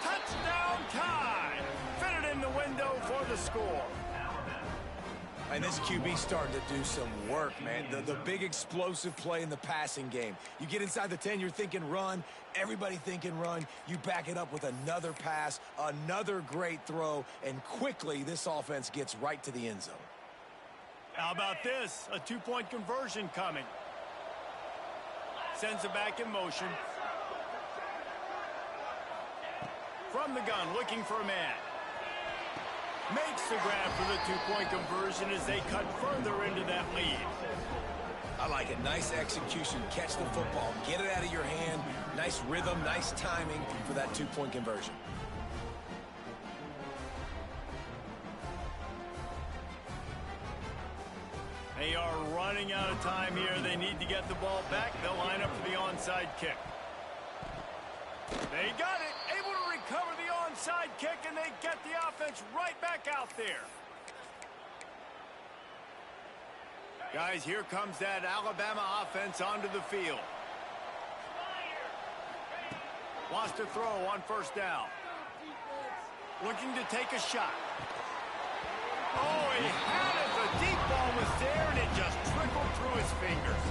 Touchdown time. Fitted in the window for the score. And this QB starting to do some work, man. The big explosive play in the passing game. You get inside the 10, you're thinking run. Everybody thinking run. You back it up with another pass, another great throw, and quickly this offense gets right to the end zone. How about this? A two-point conversion coming. Sends it back in motion. From the gun, looking for a man. Makes the grab for the two-point conversion as they cut further into that lead. I like it. Nice execution. Catch the football. Get it out of your hand. Nice rhythm, nice timing for that two-point conversion. They are running out of time here. They need to get the ball back. They'll line up for the onside kick. They got it. Able to recover the onside kick, and they get the offense right back out there. Guys, here comes that Alabama offense onto the field. Wants to throw on first down. Looking to take a shot. Oh, he had it. The deep ball was there, and it just trickled through his fingers.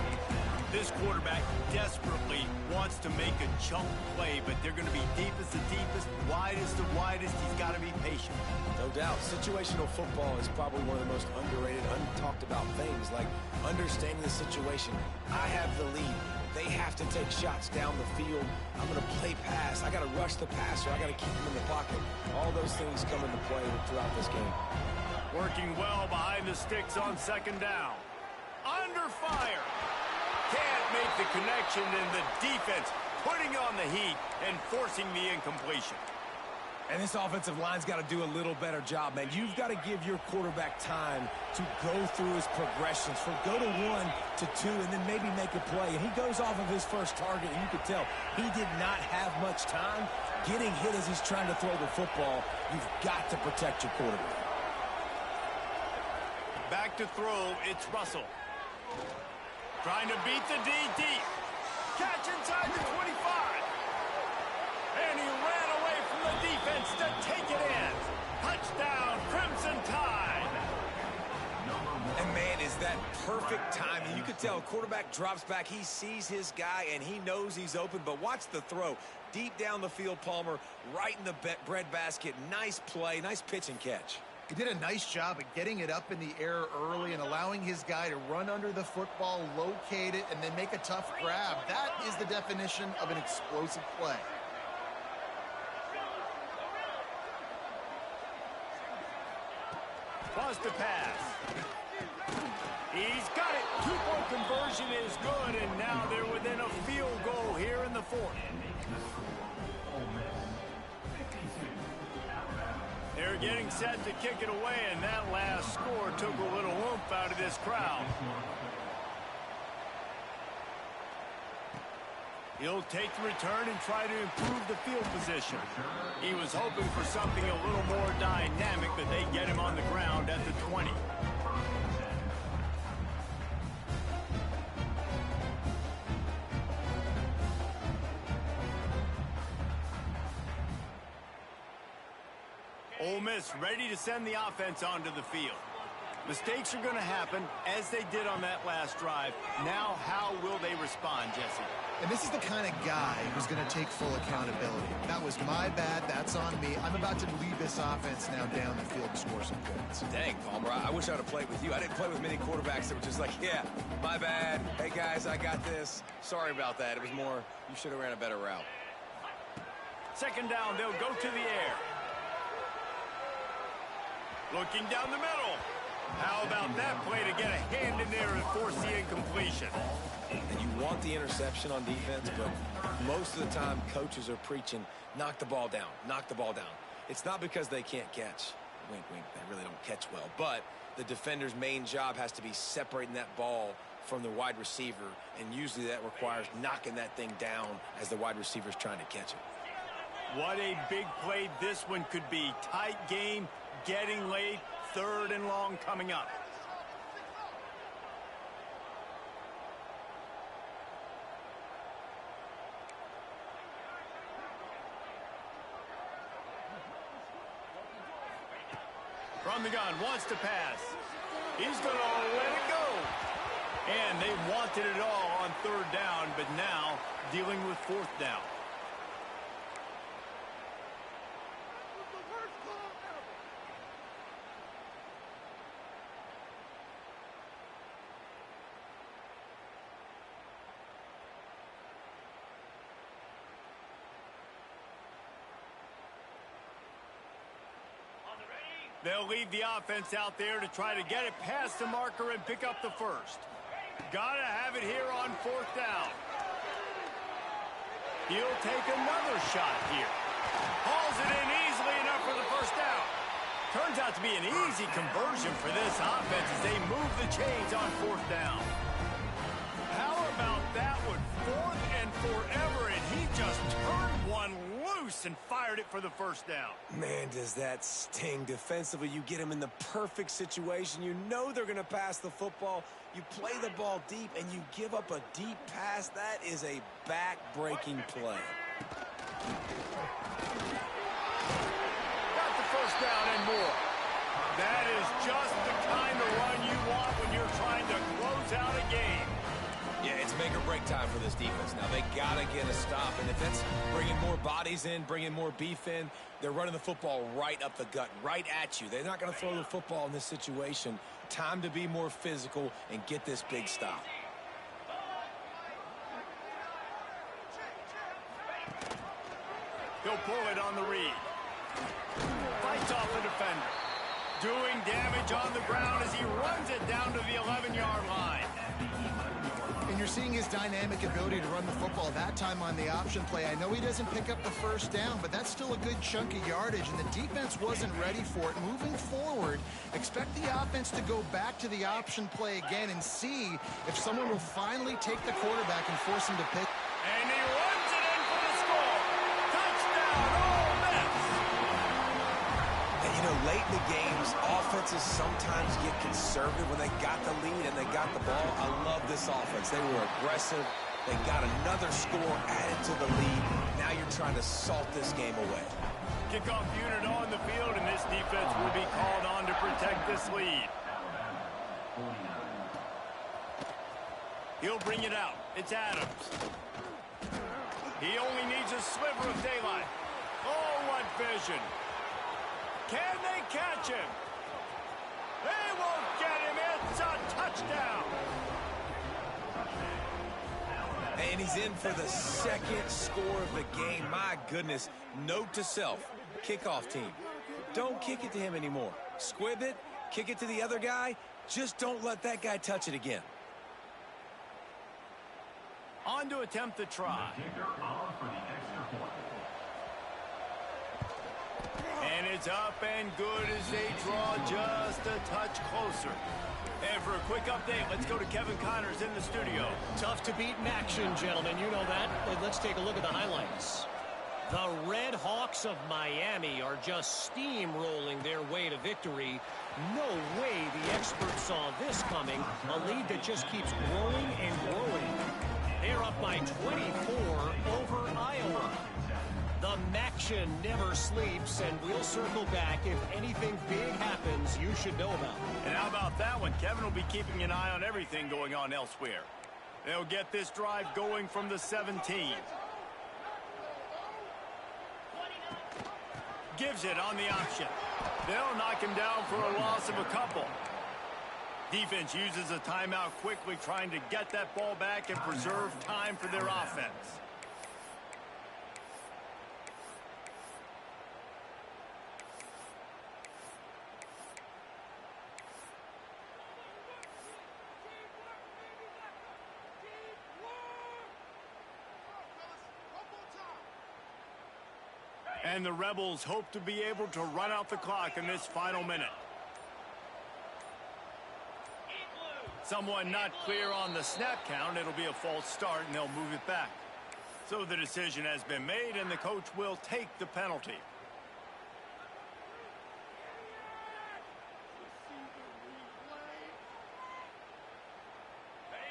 This quarterback desperately wants to make a chunk play, but they're going to be deepest to deepest, widest to widest. He's got to be patient. No doubt. Situational football is probably one of the most underrated, untalked about things, like understanding the situation. I have the lead. They have to take shots down the field. I'm going to play pass. I got to rush the passer. I got to keep him in the pocket. All those things come into play throughout this game. Working well behind the sticks on second down. Under fire. Can't make the connection, and the defense putting on the heat and forcing the incompletion. And this offensive line's got to do a little better job, man. You've got to give your quarterback time to go through his progressions, from go to 1 to 2, and then maybe make a play. And he goes off of his first target, and you could tell he did not have much time getting hit as he's trying to throw the football. You've got to protect your quarterback. Back to throw, it's Russell. Trying to beat the DD. Catch inside the 25. And he ran away from the defense to take it in. Touchdown, Crimson Tide. And, man, is that perfect timing. You could tell a quarterback drops back. He sees his guy, and he knows he's open. But watch the throw. Deep down the field, Palmer, right in the bread basket. Nice play, nice pitch and catch. He did a nice job of getting it up in the air early and allowing his guy to run under the football, locate it, and then make a tough grab. That is the definition of an explosive play. Wants to pass. He's got it. Two-point conversion is good, and now they're within a field goal here in the fourth. They're getting set to kick it away, and that last score took a little oomph out of this crowd. He'll take the return and try to improve the field position. He was hoping for something a little more dynamic, but they get him on the ground at the 20. Ole Miss ready to send the offense onto the field. Mistakes are going to happen, as they did on that last drive. Now, how will they respond, Jesse? And this is the kind of guy who's going to take full accountability. That was my bad. That's on me. I'm about to lead this offense now down the field to score some points. Dang, Palmer, I wish I would have played with you. I didn't play with many quarterbacks that were just like, yeah, my bad. Hey, guys, I got this. Sorry about that. It was more, you should have ran a better route. Second down, they'll go to the air. Looking down the middle. How about that play to get a hand in there and force the incompletion? And you want the interception on defense, but most of the time coaches are preaching, knock the ball down, knock the ball down. It's not because they can't catch. Wink, wink, they really don't catch well. But the defender's main job has to be separating that ball from the wide receiver, and usually that requires knocking that thing down as the wide receiver's trying to catch it. What a big play this one could be. Tight game, getting late, third and long coming up. From the gun, wants to pass. He's going to let it go. And they wanted it all on third down, but now dealing with fourth down. They'll leave the offense out there to try to get it past the marker and pick up the first. Gotta have it here on fourth down. He'll take another shot here. Hauls it in easily enough for the first down. Turns out to be an easy conversion for this offense as they move the chains on fourth down. How about that one? Fourth and forever, and he just turned one loose and fired it for the first down. Man, does that sting defensively. You get them in the perfect situation. You know they're going to pass the football. You play the ball deep, and you give up a deep pass. That is a back-breaking play. Got the first down and more. That is just the kind of run you want when you're trying to close out a game. Yeah, it's make or break time for this defense. Now, they got to get a stop, and if that's bringing more bodies in, bringing more beef in, they're running the football right up the gut, right at you. They're not going to throw the football in this situation. Time to be more physical and get this big stop. He'll pull it on the read. Fights off the defender. Doing damage on the ground as he runs it down to the 11-yard line. And you're seeing his dynamic ability to run the football, that time on the option play. I know he doesn't pick up the first down, but that's still a good chunk of yardage, and the defense wasn't ready for it. Moving forward, expect the offense to go back to the option play again and see if someone will finally take the quarterback and force him to pick. And he runs it in for the score. Touchdown, Ole Miss. You know, late in the games, offenses sometimes get conservative when they got the lead and they got the ball. I love this offense. They were aggressive. They got another score added to the lead. Now you're trying to salt this game away. Kickoff unit on the field, and this defense will be called on to protect this lead. He'll bring it out. It's Adams. He only needs a sliver of daylight. Oh, what vision. Can they catch him? They won't get him. It's a touchdown. And he's in for the second score of the game. My goodness. Note to self, kickoff team. Don't kick it to him anymore. Squib it, kick it to the other guy. Just don't let that guy touch it again. On to attempt the try. And it's up and good as they draw just a touch closer. And for a quick update, let's go to Kevin Connors in the studio. Tough to beat in action, gentlemen. You know that. And let's take a look at the highlights. The Red Hawks of Miami are just steamrolling their way to victory. No way the experts saw this coming. A lead that just keeps growing and growing. They're up by 24 over Iowa. The Maction never sleeps, and we'll circle back if anything big happens you should know about. And how about that one? Kevin will be keeping an eye on everything going on elsewhere. They'll get this drive going from the 17. Gives it on the option. They'll knock him down for a loss of a couple. Defense uses a timeout quickly, trying to get that ball back and preserve time for their offense. And the Rebels hope to be able to run out the clock in this final minute. Someone not clear on the snap count. It'll be a false start, and they'll move it back. So the decision has been made, and the coach will take the penalty.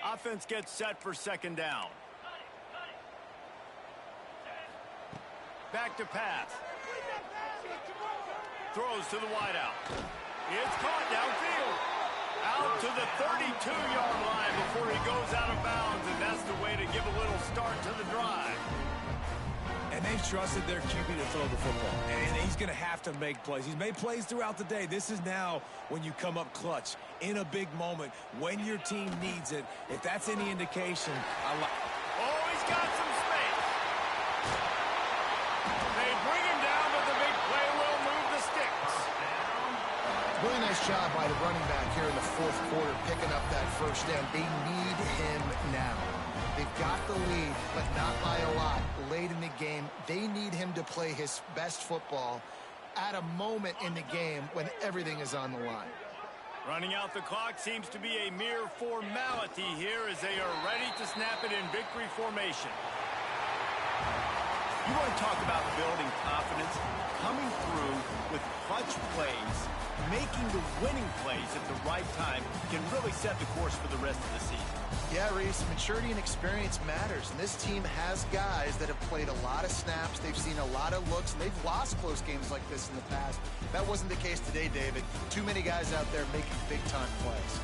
Offense gets set for second down. Back to pass. Throws to the wideout. It's caught downfield. Out to the 32-yard line before he goes out of bounds, and that's the way to give a little start to the drive. And they've trusted their QB to throw the football. And he's going to have to make plays. He's made plays throughout the day. This is now when you come up clutch in a big moment when your team needs it. If that's any indication, I like. Oh, he's got some space. They bring him down, but the big play will move the sticks. Really nice job by the running back here in the fourth quarter, picking up that first down. They need him now. They've got the lead, but not by a lot. Late in the game, they need him to play his best football at a moment in the game when everything is on the line. Running out the clock seems to be a mere formality here as they are ready to snap it in victory formation. You want to talk about building confidence? Coming through with clutch plays, making the winning plays at the right time can really set the course for the rest of the season. Yeah, Reese, maturity and experience matters, and this team has guys that have played a lot of snaps. They've seen a lot of looks, and they've lost close games like this in the past. That wasn't the case today, David. Too many guys out there making big-time plays.